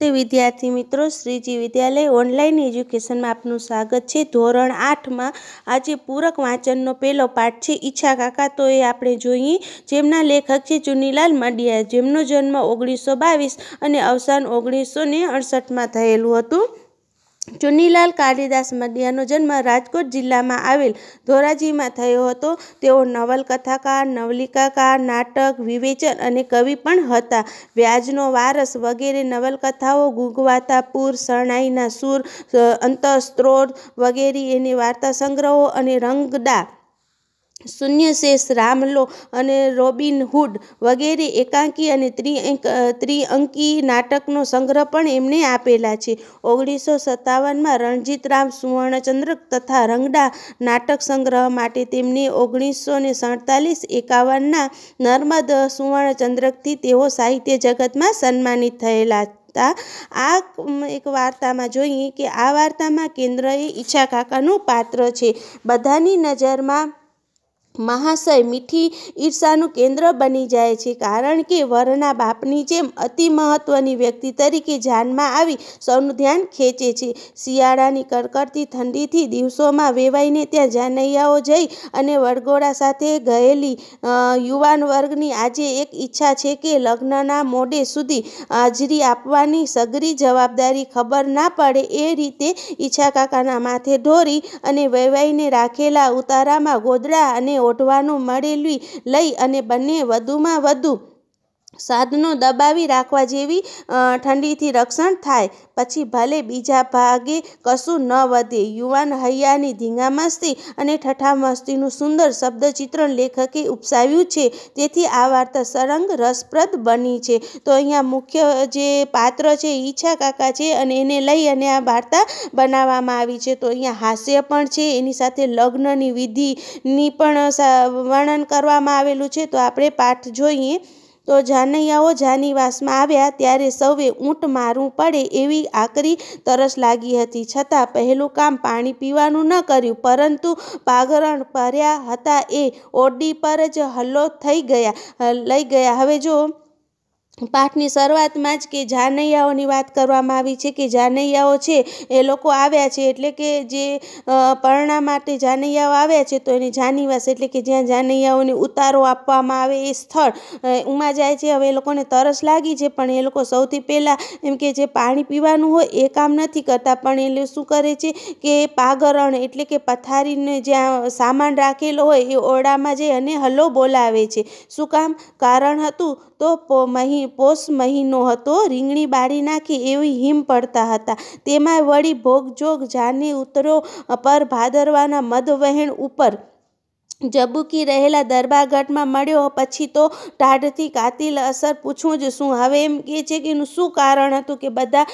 તે વિદ્યાર્થી મિત્રો, શ્રીજી વિદ્યાલય ઓનલાઈન એજ્યુકેશનમાં આપનું સ્વાગત છે। ધોરણ 8માં આજે પૂરક વાંચનનો પહેલો પાઠ છે ઈચ્છા કાકા। તો એ આપણે જોઈએ, જેમના લેખક છે ચુનીલાલ મડિયા, જેમનો જન્મ 1922 અને અવસાન 1968માં થયેલું હતું। ચુનીલાલ કાલિદાસ મડિયાનો જન્મ રાજકોટ જિલ્લામાં આવેલ ધોરાજીમાં થયો હતો। તેઓ નવલકથાકાર, નવલિકાકાર, નાટક, વિવેચન અને કવિ પણ હતા। વ્યાજનો વારસ વગેરે નવલકથાઓ, ગુગવાતા પૂર, શરણાઈના સૂર, અંતઃસ્ત્રોત વગેરે એની વાર્તા સંગ્રહો અને રંગડા, શૂન્યશેષ, રામલો અને રોબિન હુડ વગેરે એકાંકી અને ત્રિઅંકી નાટકનો સંગ્રહ પણ એમણે આપેલા છે। 1957માં રણજીતરામ સુવર્ણચંદ્રક તથા રંગડા નાટક સંગ્રહ માટે તેમને 1947-51ના નર્મદ સુવર્ણચંદ્રકથી તેઓ સાહિત્ય જગતમાં સન્માનિત થયેલા હતા। આ એક વાર્તામાં જોઈએ કે આ વાર્તામાં કેન્દ્રએ ઈચ્છા કાકાનું પાત્ર છે। બધાની નજરમાં મહાશય મીઠી ઈર્ષાનું કેન્દ્ર બની જાય છે, કારણ કે વરના બાપની જેમ અતિ મહત્વની વ્યક્તિ તરીકે જાનમાં આવી સૌનું ધ્યાન ખેંચે છે। શિયાળાની કડકડતી ઠંડીથી દિવસોમાં વેવાઈને ત્યાં જાનૈયાઓ જઈ અને વરઘોડા સાથે ગયેલી યુવાન વર્ગની આજે એક ઈચ્છા છે કે લગ્નના મોડે સુધી હાજરી આપવાની સઘરી જવાબદારી ખબર ના પડે એ રીતે ઈચ્છા કાકાના માથે ઢોરી અને વેવાઈને રાખેલા ઉતારામાં ગોદડા અને ઓઢવાનું મળેલી લઈ અને બંને વધુમાં વધુ સાધનો દબાવી રાખવા જેવી ઠંડીથી રક્ષણ થાય, પછી ભલે બીજા ભાગે કશું ન વધે। યુવાન હૈયાની ધીંગામસ્તી અને ઠઠ્ઠામસ્તીનું સુંદર શબ્દચિત્રણ લેખકે ઉપસાવ્યું છે, તેથી આ વાર્તા સળંગ રસપ્રદ બની છે। તો અહીંયા મુખ્ય જે પાત્ર છે ઈચ્છા કાકા છે અને એને લઈ અને આ વાર્તા બનાવવામાં આવી છે। તો અહીંયા હાસ્ય પણ છે, એની સાથે લગ્નની વિધિની પણ વર્ણન કરવામાં આવેલું છે। તો આપણે પાઠ જોઈએ। તો જાનૈયાઓ જાનીવાસમાં આવ્યા ત્યારે સૌએ ઊંટ મારવું પડે એવી આકરી તરસ લાગી હતી, છતાં પહેલું કામ પાણી પીવાનું ન કર્યું, પરંતુ પાગરણ ભર્યા હતા એ ઓરડી પર જ હલ્લો લઈ ગયા। હવે જો પાઠની શરૂઆતમાં જ કે જાનૈયાઓની વાત કરવામાં આવી છે કે જાનૈયાઓ છે એ લોકો આવ્યા છે, એટલે કે જે પરણા માટે જાનૈયાઓ આવ્યા છે તો એને જાનીવાસ એટલે કે જ્યાં જાનૈયાઓને ઉતારો આપવામાં આવે એ સ્થળ ઉમાં જાય છે। હવે એ લોકોને તરસ લાગી છે, પણ એ લોકો સૌથી પહેલાં એમ કે જે પાણી પીવાનું હોય એ કામ નથી કરતા, પણ એ શું કરે છે કે પાગરણ એટલે કે પથારીને જ્યાં સામાન રાખેલો હોય એ ઓરડામાં જઈ અને હલ્લો બોલાવે છે। શું કામ? કારણ હતું તો પોષ મહિનો હતો, રીંગણી બાળી નાખી એવી હિમ પડતા હતા, તેમાં વળી ભોગજોગ જાને ઉતરો પર ભાદરવાના મધ વહેણ ઉપર જબુકી રહેલા દરબારગઢમાં મળ્યો, પછી તો ટાઢથી કાતિલ અસર પૂછવું જ શું। હવે એમ કહે છે કે એનું શું કારણ હતું કે બધા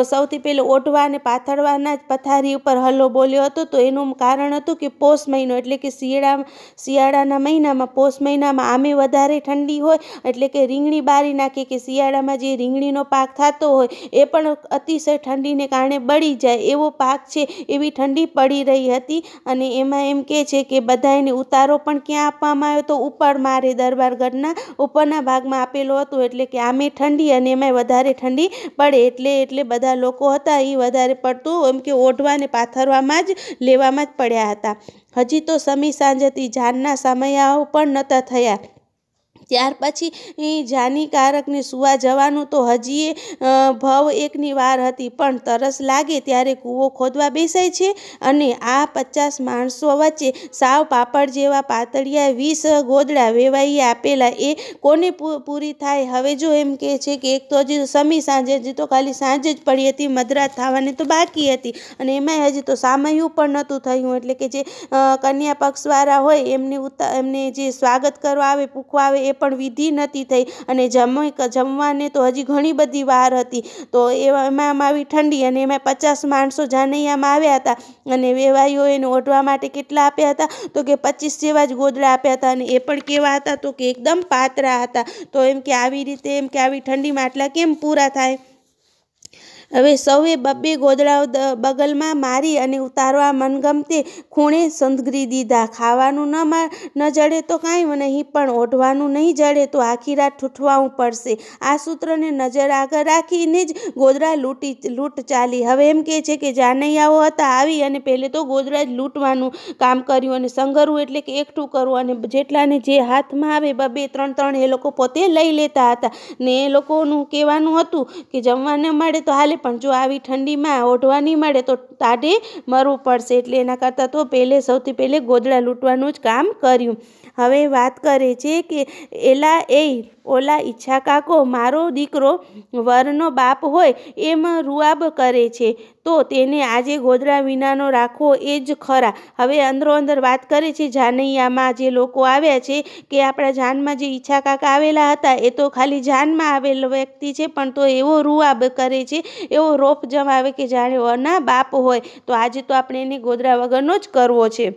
સૌથી પહેલાં ઓઢવા અને પાથરવાના જ પથારી ઉપર હલ્લો બોલ્યો હતો, તો એનું કારણ હતું કે પોષ મહિનો એટલે કે શિયાળાના મહિનામાં, પોષ મહિનામાં આમે વધારે ઠંડી હોય, એટલે કે રીંગણી બાળી નાખે કે શિયાળામાં જે રીંગણીનો પાક થતો હોય એ પણ અતિશય ઠંડીને કારણે બળી જાય એવો પાક છે, એવી ઠંડી પડી રહી હતી। અને એમાં એમ કહે છે કે બધા એને ઉતારો પણ ક્યાં આપવામાં આવ્યો તો ઉપર મારે દરબારગઢના ઉપરના ભાગમાં આપેલો હતો, એટલે કે આમે ઠંડી અને એમાં વધારે ઠંડી પડે એટલે બધા લોકો હતા એ વધારે પડતું એમ કે ઓઢવા અને પાથરવામાં જ લેવામાં જ પડ્યા હતા। હજી તો સમી સાંજ હતી, જાનના સમયાઓ પણ નહોતા થયા, ત્યાર પછી જાનીકારકને સુવા જવાનું તો હજીએ ભવ એકની વાર હતી, પણ તરસ લાગે ત્યારે કૂવો ખોદવા બેસાય છે અને આ 50 માણસો વચ્ચે સાવ પાપડ જેવા પાતળિયા 20 ગોદડા વેવાઈએ આપેલા એ કોને પૂરી થાય। હવે જો એમ કહે છે કે એક તો હજી સમી સાંજે, હજી તો ખાલી સાંજ જ પડી હતી, મધરાત થવાની તો બાકી હતી, અને એમાંય હજી તો સામયું પણ નહોતું થયું, એટલે કે જે કન્યા પક્ષવાળા હોય એમને જે સ્વાગત કરવા આવે, પૂછવા આવે એ પણ વિધિ નથી થઈ, અને જમવાને તો હજી ઘણી બધી વાર હતી। તો એમાં આવી ઠંડી અને એમાં 50 માણસો જાનૈયામાં આવ્યા હતા, અને વેવાઈઓ એને ઓઢવા માટે કેટલા આપ્યા હતા તો કે 25 જેવા જ ગોદડા આપ્યા હતા, અને એ પણ કેવા હતા તો કે એકદમ પાતળા હતા। તો એમ કે આવી રીતે એમ કે આવી ઠંડીમાં આટલા કેમ પૂરા થાય। હવે સૌએ બબ્બે ગોદડાઓ બગલમાં મારી અને ઉતારવા મનગમતે ખૂણે સંઘરી દીધા. ખાવાનું ન જડે તો કાંઈ નહીં, પણ ઓઢવાનું નહીં જડે તો આખી રાત ઠૂઠવાવું પડશે. આ સૂત્રને નજર આગળ રાખીને જ ગોદડા લૂંટ ચાલી. હવે એમ કહે છે કે જાનૈયાઓ હતા આવી અને પહેલે તો ગોદડા જ લૂંટવાનું કામ કર્યું અને સંગરવું એટલે કે એકઠું કરવું, અને જેટલાને જે હાથમાં આવે બબ્બે ત્રણ એ લોકો પોતે લઈ લેતા હતા. ને એ લોકોનું કહેવાનું હતું કે જમવા ન મળે તો હાલે, પણ જો આવી ઠંડીમાં ઓઢવા નહીં મળે તો ટાઢે મરવું પડશે. એટલે એના કરતાં તો સૌથી પહેલે ગોદડા લૂંટવાનું જ કામ કર્યું. હવે વાત કરે છે કે ઓલા ઈચ્છા કાકો મારો દીકરો વરનો બાપ હોય એમ રૂઆબ કરે છે, તો તેને આજે ગોદડા વિનાનો રાખવો એ જ ખરા. હવે અંદર વાત કરે છે જાનૈયામાં જે લોકો આવ્યા છે કે આપણા જાનમાં જે ઈચ્છા કાકા આવેલા હતા એ તો ખાલી જાનમાં આવેલો વ્યક્તિ છે, પણ તો એવો રૂઆબ કરે છે, એવો રોપ જમાવે કે જાણે વરના બાપ હોય, તો આજે તો આપણે એને ગોદડા વગરનો જ કરવો છે.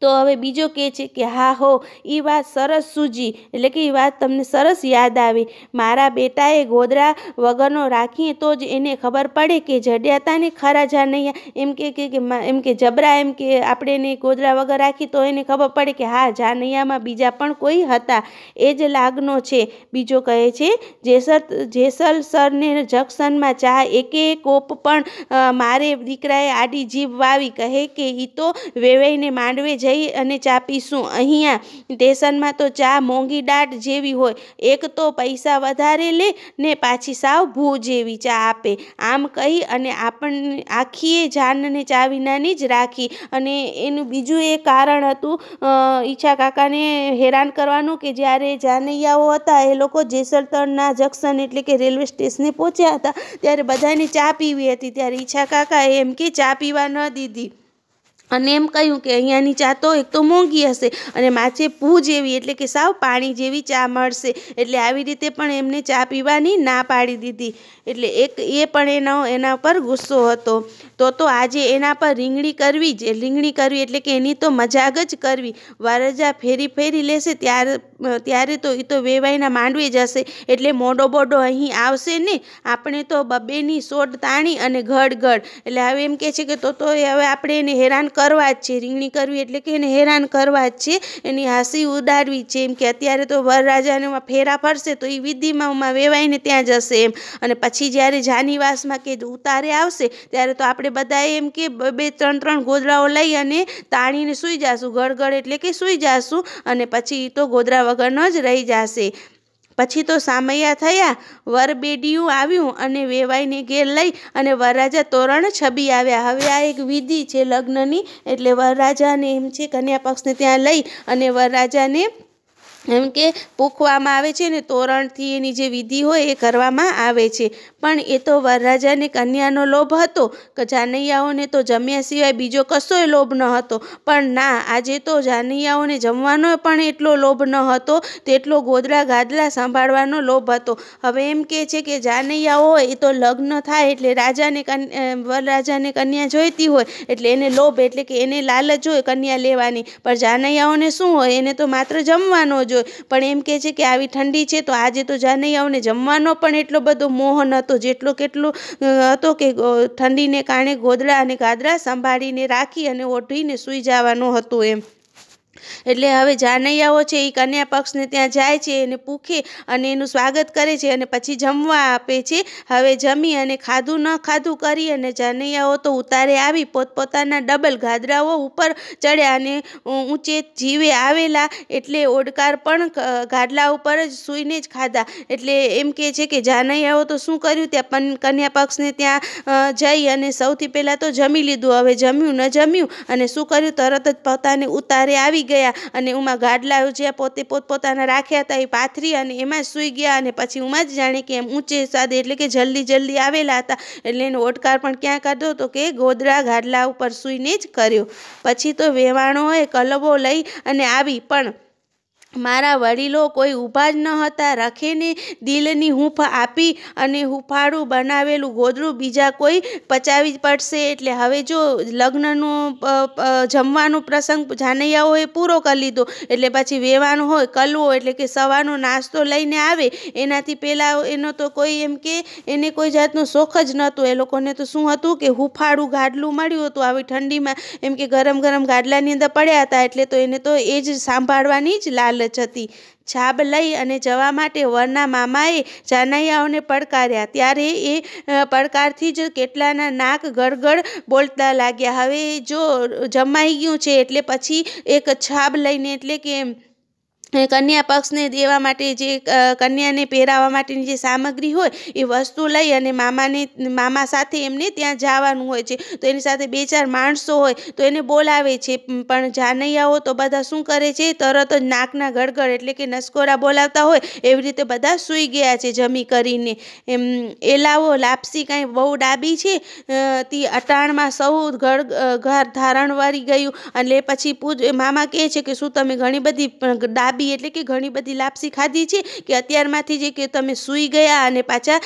તો હવે બીજો કહે છે કે હા હો, એ વાત સરસ સૂજી, એટલે કે એ વાત તમને સરસ યાદ આવી. મારા બેટાએ ગોદડા વગરનો રાખીએ તો જ એને ખબર પડે કે જડ્યા હતા ને ખરા જાનૈયા. એમ કે જબરા, એમ કે આપણે એને ગોદડા વગર રાખી તો એને ખબર પડે કે હા જાનૈયામાં બીજા પણ કોઈ હતા, એ જ લાગનો છે. બીજો કહે છે જેસલસરને જંકશનમાં ચા એકે કોપ પણ મારે દીકરાએ આડી જીભ વાવી, કહે કે ઈ તો વેવાઈને માંડવે જઈ અને ચા પીશું. અહીંયા સ્ટેશનમાં તો ચા મોંઘી દાટ જેવી હોય, એક તો પૈસા વધારે લે ને પાછી સાવ ભૂ જેવી ચા આપે. આમ કહી અને આપણને આખીએ જાનને ચા વિનાની જ રાખી. અને એનું બીજું એ કારણ હતું ઈચ્છા કાકાને હેરાન કરવાનું કે જ્યારે જાનૈયાઓ હતા એ લોકો જેસલતરના જંકશન એટલે કે રેલવે સ્ટેશને પહોંચ્યા હતા ત્યારે બધાને ચા પીવી હતી, ત્યારે ઈચ્છા કાકાએ એમ કે ચા પીવા ન દીધી અને એમ કહ્યું કે અહીંયાની ચા તો એક તો મોંઘી હશે અને માછે પૂ જેવી એટલે કે સાવ પાણી જેવી ચા મળશે, એટલે આવી રીતે પણ એમને ચા પીવાની ના પાડી દીધી. એટલે એ પણ એના પર ગુસ્સો હતો. તો આજે એના પર રીંગણી કરવી એટલે કે એની તો મજાક જ કરવી. વરરાજા ફેરી લેશે ત્યારે તો એ તો વેવાઈના માંડવે જશે, એટલે મોડો બોડો અહીં આવશે ને, આપણે તો બબ્બેની સોડ તાણી અને ગડ. એટલે હવે એમ કહે છે કે તો હવે આપણે એને હેરાન કરવા જ છે. રીંગણી કરવી એટલે કે એને હેરાન કરવા જ છે, એની હાંસી ઉડાડવી છે. એમ કે અત્યારે તો વરરાજાને ફેરા ફરશે તો એ વિધિમાં વેવાઈને ત્યાં જશે એમ, અને પછી જ્યારે જાનીવાસમાં કે ઉતારે આવશે ત્યારે તો આપણે બધા એમ કે બે ત્રણ ગોદડાઓ લઈ અને તાણીને સૂઈ જશું, ગડ એટલે કે સૂઈ જશું, અને પછી તો ગોદડા વગરનો જ રહી જશે. પછી તો સામૈયા થયા, વરબેડિયું આવ્યું અને વેવાઈને ઘેર લઈ અને વરરાજા તોરણ છબી આવ્યા. હવે આ એક વિધિ છે લગ્નની, એટલે વરરાજાને એમ છે કન્યા પક્ષને ત્યાં લઈ અને વરરાજાને એમ કે પૂખવામાં આવે છે ને તોરણથી એની જે વિધિ હોય એ કરવામાં આવે છે. પણ એ તો વરરાજાને કન્યાનો લોભ હતો કે જાનૈયાઓને તો જમ્યા સિવાય બીજો કશોય લોભ ન હતો, પણ ના, આજે તો જાનૈયાઓને જમવાનો પણ એટલો લોભ ન હતો તેટલો ગોદડા ગાદલા સંભાળવાનો લોભ હતો. હવે એમ કહે છે કે જાનૈયાઓ હોય એ તો લગ્ન થાય એટલે વરરાજાને કન્યા જોઈતી હોય એટલે એને લોભ એટલે કે એને લાલચ હોય કન્યા લેવાની, પણ જાનૈયાઓને શું હોય, એને તો માત્ર જમવાનો જ. પણ એમ કહે છે કે આવી ઠંડી છે તો આજે તો જાનૈયાઓને જમવાનો પણ એટલો બધો મોહ નહોતો જેટલો હતો કે ઠંડીને કારણે ગોદડા અને ગાદલા સંભાળીને રાખી અને ઓઢીને સૂઈ જવાનું હતું એમ. એટલે હવે જાનૈયાઓ છે એ કન્યા પક્ષને ત્યાં જાય છે, એને પૂખે અને એનું સ્વાગત કરે છે અને પછી જમવા આપે છે. હવે જમી અને ખાધું ન ખાધું કરી અને જાનૈયાઓ તો ઉતારે આવી પોતપોતાના ડબલ ગાદરાઓ ઉપર ચડ્યા અને ઊંચે જીવે આવેલા એટલે ઓડકાર પણ ગાદલા ઉપર જ સૂઈને જ ખાધા. એટલે એમ કહે છે કે જાનૈયાઓ તો શું કર્યું, ત્યાં કન્યા પક્ષને ત્યાં જઈ અને સૌથી પહેલાં તો જમી લીધું. હવે જમ્યું ન જમ્યું અને શું કર્યું, તરત જ પોતાને ઉતારે આવી ગયા અને એમાં ગાદલા જ્યાં પોતપોતાના રાખ્યા હતા એ પાથરી અને એમાં સૂઈ ગયા, અને પછી ઉમાં જ જાણે કે એમ ઊંચે સાદે એટલે કે જલ્દી આવેલા હતા એટલે એનો ઓડકાર પણ ક્યાં કાઢ્યો તો કે ગોદડા ગાદલા ઉપર સૂઈને જ કર્યો. પછી તો વેવાણોએ કલવો લઈ અને આવી, પણ મારા વડીલો કોઈ ઊભા જ ન હતા. રખેને દિલની હૂંફ આપી અને હૂંફાળું બનાવેલું ગોદડું બીજા કોઈ પચાવી જ પડશે. એટલે હવે જો લગ્નનું જમવાનું પ્રસંગ જાનૈયાઓએ પૂરો કરી લીધો. એટલે પછી વેવાનું હોય, કલવો એટલે કે સવારનો નાસ્તો લઈને આવે. એનાથી પહેલાં એનો તો કોઈ એમ કે એને કોઈ જાતનો શોખ જ નહોતો. એ લોકોને તો શું હતું કે હૂંફાળું ગાડલું મળ્યું હતું. આવી ઠંડીમાં એમ કે ગરમ ગરમ ગાડલાની અંદર પડ્યા હતા. એટલે તો એને તો એ જ સાંભળવાની જ લાલચ હતી. છાબ લઈ અને જવા માટે વરના મામાએ જાનૈયાઓને પડકાર્યા. ત્યારે એ પડકારથી જ કેટલાના નાક ગળગળ બોલતા લાગ્યા. હવે જો જમાઈ ગયું છે એટલે પછી એક છાબ લઈને એટલે કે કન્યા પક્ષને દેવા માટે જે કન્યાને પહેરાવવા માટેની જે સામગ્રી હોય એ વસ્તુ લઈ અને મામા સાથે એમને ત્યાં જવાનું હોય છે. તો એની સાથે 2-4 માણસો હોય તો એને બોલાવે છે. પણ જાનૈયાઓ તો બધા શું કરે છે, તરત જ નાકના ગળગળ એટલે કે નસકોરા બોલાવતા હોય એવી રીતે બધા સૂઈ ગયા છે જમી કરીને. એલાવો લાપસી કાંઈ બહુ ડાબી છે તે અટાણમાં સૌ ઘર ધારણ વળી ગયું. એટલે પછી મામા કહે છે કે શું તમે ઘણી બધી ડાબી એટલે કે ઘણી બધી લાપસી ખાધી છે કે અત્યારમાંથી જે કે તમે સૂઈ ગયા અને પાછા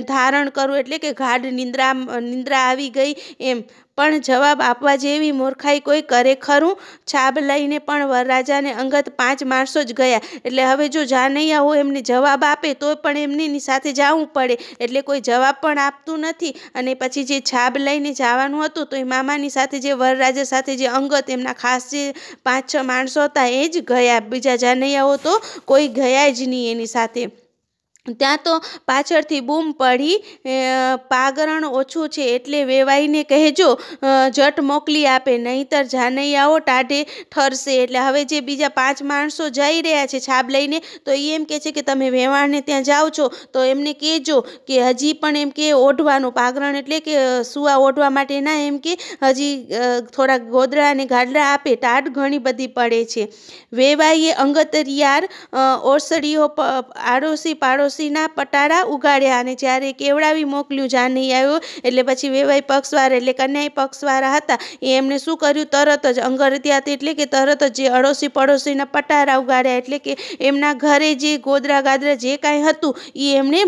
ધારણ કરવું એટલે કે ગાઢ નિંદ્રા આવી ગઈ એમ. પણ જવાબ આપવા જેવી મૂર્ખાઈ કોઈ કરે ખરું? છાબ લઈને પણ વરરાજાને અંગત 5 માણસો જ ગયા. એટલે હવે જો જાનૈયાઓ એમને જવાબ આપે તો પણ એમની સાથે જવું પડે. એટલે કોઈ જવાબ પણ આપતું નથી. અને પછી જે છાબ લઈને જવાનું હતું તો એ મામાની સાથે જે વરરાજા સાથે જે અંગત એમના ખાસ જે 5-6 માણસો હતા એ જ ગયા. બીજા જાનૈયાઓ તો કોઈ ગયા જ નહીં એની સાથે. ત્યાં તો પાછળથી બૂમ પડી, પાગરણ ઓછું છે એટલે વેવાઈને કહેજો જટ મોકલી આપે, નહીંતર જાનૈયાઓ ટાઢે ઠરશે. એટલે હવે જે બીજા 5 માણસો જઈ રહ્યા છે છાબ લઈને તો એ એમ કહે છે કે તમે વેવાણને ત્યાં જાઓ છો તો એમને કહેજો કે હજી પણ એમ કે ઓઢવાનું પાગરણ એટલે કે સુવા ઓઢવા માટે ના એમ કે હજી થોડા ગોદડા અને ગાડલા આપે, ટાઢ ઘણી બધી પડે છે. વેવાઈએ અંગતરિયાર ઓસડીઓ આડોશી પાડોશીના પટારા ઉગાડ્યા અને જ્યારે કેવડાવી મોકલ્યું જાનૈયાઓ એટલે પછી વેવાઈ પક્ષવાર એટલે કન્યાઈ પક્ષવાળા હતા એ એમને શું કર્યું, તરત જ અંગરત્યાત એટલે કે તરત જ જે અડોશી પડોશીના પટારા ઉગાડ્યા એટલે કે એમના ઘરે જે ગોદરા ગાદરા જે કાંઈ હતું એ એમણે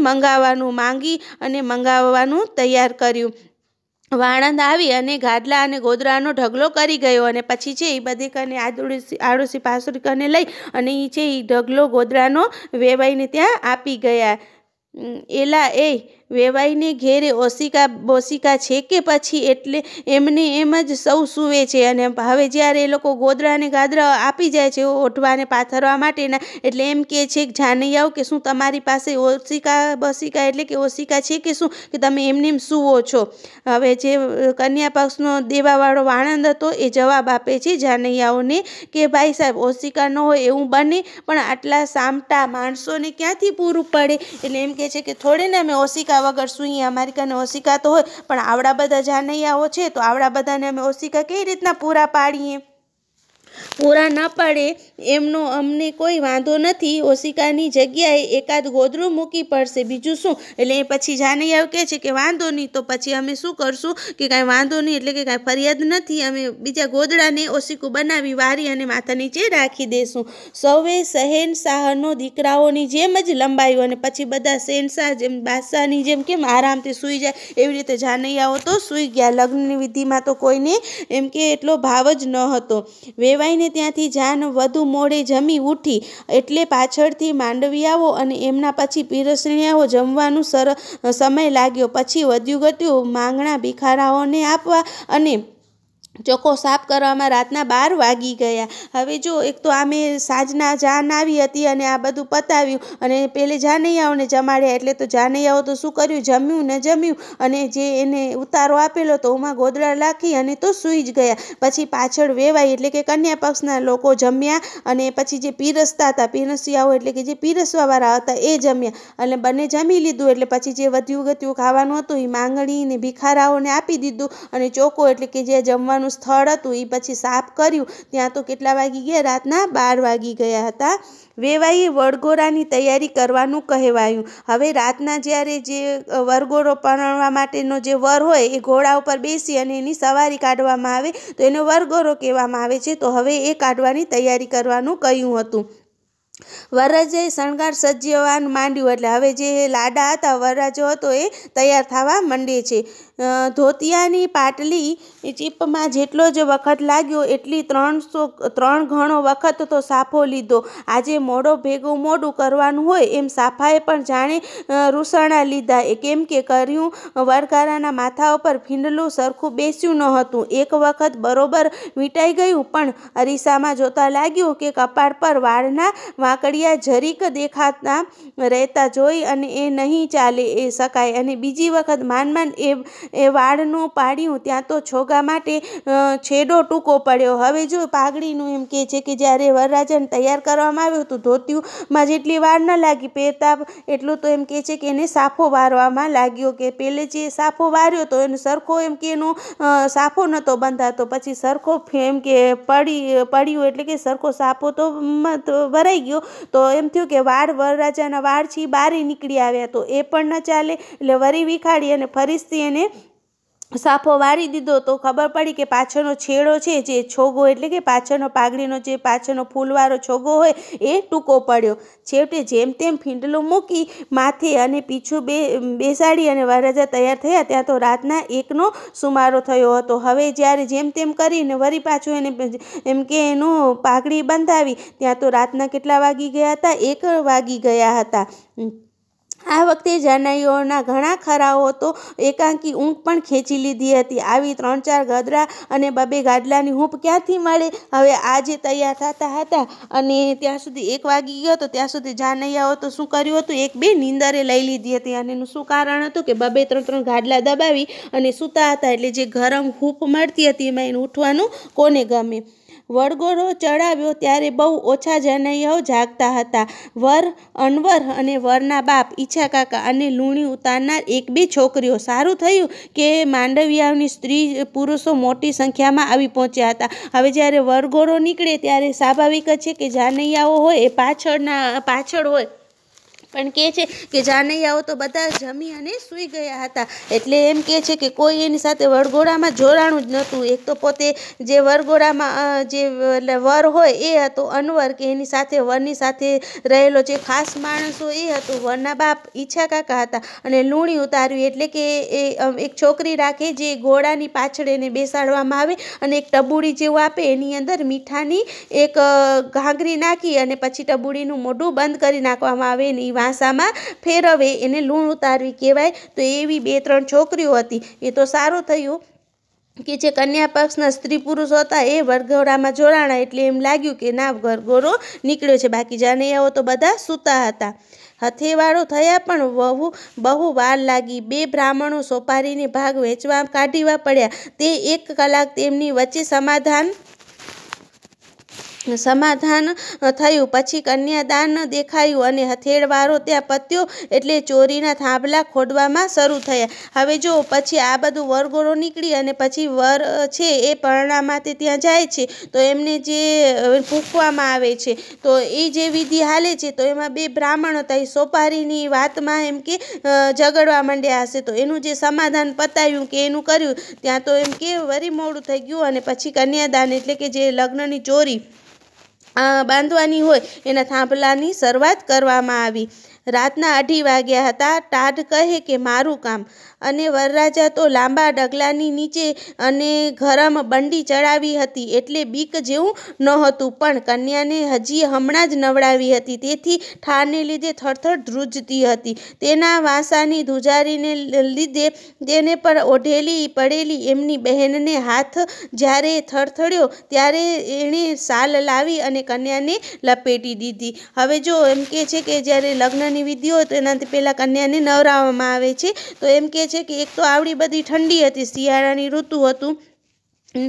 મંગાવવાનું તૈયાર કર્યું. વાણંદ આવી અને ગાદલા અને ગોદરાનો ઢગલો કરી ગયો અને પછી છે એ બધી કને આડોશી પાસોડી કને લઈ અને એ છે એ ઢગલો ગોદરાનો વેવાઈને ત્યાં આપી ગયા. એલા એ વેવાઈને ઘેરે બોસિકા છે કે પછી એટલે એમને એમ જ સૌ સૂવે છે. અને હવે જ્યારે એ લોકો ગોદરા અને ગાદરા આપી જાય છે ઓઢવાને પાથરવા માટેના એટલે એમ કહે છે જાનૈયાઓ કે શું તમારી પાસે બોસિકા એટલે કે ઓસિકા છે કે શું કે તમે એમને સૂવો છો? હવે જે કન્યા પક્ષનો દેવાવાળો વાણંદ હતો એ જવાબ આપે છે જાનૈયાઓને કે ભાઈ સાહેબ ઓસિકા ન હોય એવું બને, પણ આટલા સામટા માણસોને ક્યાંથી પૂરું પડે. એટલે એમ કહે છે કે થોડે ને અમે ઓસિકા વગર સૂઈએ, અમારી કને ઓસિકા તો હોય પણ આવડા બધા જાનૈયાઓ છે તો આવડા બધાને અમે ઓસિકા કઈ રીતના પૂરા પાડીએ? પૂરા ન પડે એમનો અમને કોઈ વાંધો નથી, ઓસિકાની જગ્યાએ એકાદ ગોદડું મૂકી પડશે, બીજું શું. એટલે એ પછી જાનૈયાઓ કહે છે કે વાંધો નહીં, તો પછી અમે શું કરશું કે કાંઈ વાંધો નહીં એટલે કે કાંઈ ફરિયાદ નથી, અમે બીજા ગોદડાને ઓસિકું બનાવી વારી અને માથા નીચે રાખી દેશું. સૌએ શહેનશાહનો દીકરાઓની જેમ જ લંબાયું અને પછી બધા શહેનશાહ જેમ બાદશાહની જેમ કેમ આરામથી સૂઈ જાય એવી રીતે જાનૈયાઓ તો સૂઈ ગયા. લગ્નની વિધિમાં તો કોઈને એમ કે એટલો ભાવ જ ન હતો. વેવાઈને ત્યાંથી જાન વધુ મોડે જમી ઉઠી એટલે પાછળથી માંડવિયાઓ અને એમના પછી પીરસણીયાઓ જમવાનું સમય લાગ્યો. પછી વધ્યું ઘટ્યું માંગણા ભિખારાઓને આપવા અને ચોખ્ખો સાફ કરવામાં રાતના 12 વાગી ગયા. હવે જો એક તો આમે સાંજના જાન આવી હતી અને આ બધું પતાવ્યું અને પેલે જાનૈયાઓને જમાડ્યા. એટલે તો જાનૈયાઓ તો શું કર્યું, જમ્યું ને જમ્યું અને જે એને ઉતારો આપેલો તો એમાં ગોદડા રાખી અને તો સૂઈ જ ગયા. પછી પાછળ વેવાઈ એટલે કે કન્યા પક્ષના લોકો જમ્યા અને પછી જે પીરસતા હતા પીરસિયાઓ એટલે કે જે પીરસવાવાળા હતા એ જમ્યા અને બંને જમી લીધું. એટલે પછી જે વધ્યું ઘટ્યું ખાવાનું હતું એ માંગણી ને ભિખારાઓને આપી દીધું અને ચોખ્ખો એટલે કે જે જમવાનું સ્થળ હતું એ પછી સાફ કર્યું. ત્યાં તો કેટલા વાગી ગયા, રાતના 12 વાગી ગયા હતા. વેવાઈએ વરઘોડાની તૈયારી કરવાનું કહેવાયું. હવે રાતના જ્યારે જે વરઘોડો પરણવા માટેનો જે વર હોય એ ઘોડા ઉપર બેસી અને એની સવારી કાઢવામાં આવે તો એનો વરઘોડો કહેવામાં આવે છે. તો હવે એ કાઢવાની તૈયારી કરવાનું કહ્યું હતું. વરરાજાએ શણગાર સજ્જવાનું માંડ્યું એટલે હવે જે લાડા હતા, વરરાજો હતો, એ તૈયાર થવા માંડે છે. ધોતિયાની પાટલી ચીપમાં જેટલો જ વખત લાગ્યો એટલી 3 ગણો વખત તો સાફો લીધો. આજે ભેગું મોડું કરવાનું હોય એમ સાફાએ પણ જાણે રૂસણા લીધા. કેમ કે કર્યું વરઘારાના માથા ઉપર ફીંડલું સરખું બેસ્યું ન હતું. એક વખત બરોબર વીંટાઈ ગયું, પણ અરીસામાં જોતા લાગ્યું કે કપાળ પર વાળના વાંકડિયા જરીક દેખાતા રહેતા જોઈ અને એ નહીં ચાલે એ શકાય. અને બીજી વખત માંડ એ વાળનું પાડ્યું ત્યાં તો છોગા માટે છેડો ટૂંકો પડ્યો. હવે જો પાઘડીનું એમ કહે છે કે જ્યારે વરરાજાને તૈયાર કરવામાં આવ્યું હતું, ધોતિયુંમાં જેટલી વાર ન લાગી પહેરતા એટલું તો એમ કહે છે કે એને સાફો વારવામાં લાગ્યો. કે પહેલે જે સાફો વાર્યો તો એનો સરખો એમ કે એનો સાફો નહોતો બંધાતો, પછી સરખો એમ કે પડ્યું એટલે કે સરખો સાફો તો ભરાઈ ગયો. તો એમ થયું કે વરરાજાના વાળ છે બારી નીકળી આવ્યા, તો એ પણ ન ચાલે. એટલે વરી વિખાડી અને ફરીથી એને સાફો વારી દીધો. તો ખબર પડી કે પાછળનો છેડો છે, જે છોગો એટલે કે પાછળનો પાઘડીનો જે પાછળનો ફૂલવાળો છોગો હોય એ ટૂંકો પડ્યો. છેવટે જેમ તેમ ફીંડલું મૂકી માથે અને પીછું બેસાડી અને વરરાજા તૈયાર થયા ત્યાં તો રાતના 1નો સુમારો થયો હતો. હવે જ્યારે જેમ તેમ કરીને વરી પાછું એને એમ કે એનું પાઘડી બંધાવી ત્યાં તો રાતના કેટલા વાગી ગયા હતા? 1 વાગી ગયા હતા. આ વખતે જાનૈયાઓના ઘણા ખરાઓ તો એકાંકી ઊંઘ પણ ખેંચી લીધી હતી. આવી 3-4 ગદરા અને 2 ગાદલાની હૂંફ ક્યાંથી મળે? હવે આ જે તૈયાર થતા હતા અને ત્યાં સુધી 1 વાગી ગયો હતો, ત્યાં સુધી જાનૈયાઓ તો શું કર્યું હતું? 1-2 નીંદરે લઈ લીધી હતી. અને એનું શું કારણ હતું કે 2-3 ગાદલા દબાવી અને સૂતા હતા. એટલે જે ગરમ હૂંફ મળતી હતી એમાં એને ઉઠવાનું કોને ગમે? વરઘોડો ચડાવ્યો ત્યારે બહુ ઓછા જાનૈયાઓ જાગતા હતા. વર અનવર અને વરના બાપ ઈચ્છા કાકા અને લૂણી ઉતારનાર 1-2 છોકરીઓ. સારું થયું કે માંડવિયાની સ્ત્રી પુરુષો મોટી સંખ્યામાં આવી પહોંચ્યા હતા. હવે જ્યારે વરઘોડો નીકળે ત્યારે સ્વાભાવિક છે કે જાનૈયાઓ હોય એ પાછળ હોય, પણ કહે છે કે જાનૈયાઓ તો બધા જમી અને સૂઈ ગયા હતા. એટલે એમ કહે છે કે કોઈ એની સાથે વરઘોડામાં જોડાણું જ નહોતું. એક તો પોતે જે વરઘોડામાં જે વર હોય એ હતો અનવર, કે એની સાથે વરની સાથે રહેલો જે ખાસ માણસ હોય એ હતો. વરના બાપ ઈચ્છા કાકા હતા. અને લૂણી ઉતારવી એટલે કે એ એક છોકરી રાખે જે ઘોડાની પાછળ એને બેસાડવામાં આવે અને એક ટબુડી જેવું આપે, એની અંદર મીઠાની એક ઘાઘરી નાખી અને પછી ટબુડીનું મોઢું બંધ કરી નાખવામાં આવે. એની વાંસામાં ફેરવે, એને લૂણ ઉતારવી કહેવાય. તો એવી 2-3 છોકરીઓ હતી. એ તો સારું થયું કે જે કન્યા પક્ષના સ્ત્રી પુરુષો હતા એ વરઘોડામાં જોડાણા. એટલે એમ લાગ્યું કે ના, વરઘોડો નીકળ્યો છે. બાકી જાનૈયાઓ તો બધા સૂતા હતા. હથેવાળો થયા પણ બહુ વાર લાગી. 2 બ્રાહ્મણો સોપારીને ભાગ વેચવા કાઢવા પડ્યા. તે 1 કલાક તેમની વચ્ચે સમાધાન થયું. પછી કન્યાદાન દેખાયું અને હથેળવાળો ત્યાં પત્યો એટલે ચોરીના થાંભલા ખોદવામાં શરૂ થયા. હવે જો પછી આ બધું વરઘોડો નીકળી અને પછી વર છે એ પરણા માટે ત્યાં જાય છે, તો એમને જે ફૂંકવામાં આવે છે, તો એ જે વિધિ હાલે છે, તો એમાં 2 બ્રાહ્મણ હતા. એ સોપારીની વાતમાં એમ કે ઝઘડવા માંડ્યા હશે. તો એનું જે સમાધાન પતાવ્યું કે એનું કર્યું ત્યાં તો એમ કે વરી મોડું થઈ ગયું. અને પછી કન્યાદાન એટલે કે જે લગ્નની ચોરી બાંધવાની હોય એના થાંભલાની શરૂઆત કરવામાં આવી. રાતના 2:30 વાગ્યા હતા. ટાઢ કહે કે મારું કામ. અને વરરાજા તો લાંબા ડગલાની નીચે અને ગરમ બંડી ચડાવી હતી એટલે બીક જેવું નહોતું, પણ કન્યાને હજી હમણાં જ નવડાવી હતી, તેથી ઠારને લીધે થરથર ધ્રુજતી હતી. તેના વાંસાની ધુજારીને લીધે તેને પર ઓઢેલી પડેલી એમની બહેનને હાથ જ્યારે થરથડ્યો ત્યારે એણે શાલ લાવી અને કન્યાને લપેટી દીધી. હવે જો એમ કહે છે કે જ્યારે લગ્નની વિધિ હોય તો એનાથી પહેલાં કન્યાને નવરાવવામાં આવે છે. તો એમ કહે છે કે એક તો આવડી બધી ઠંડી હતી, શિયાળાની ઋતુ હતું,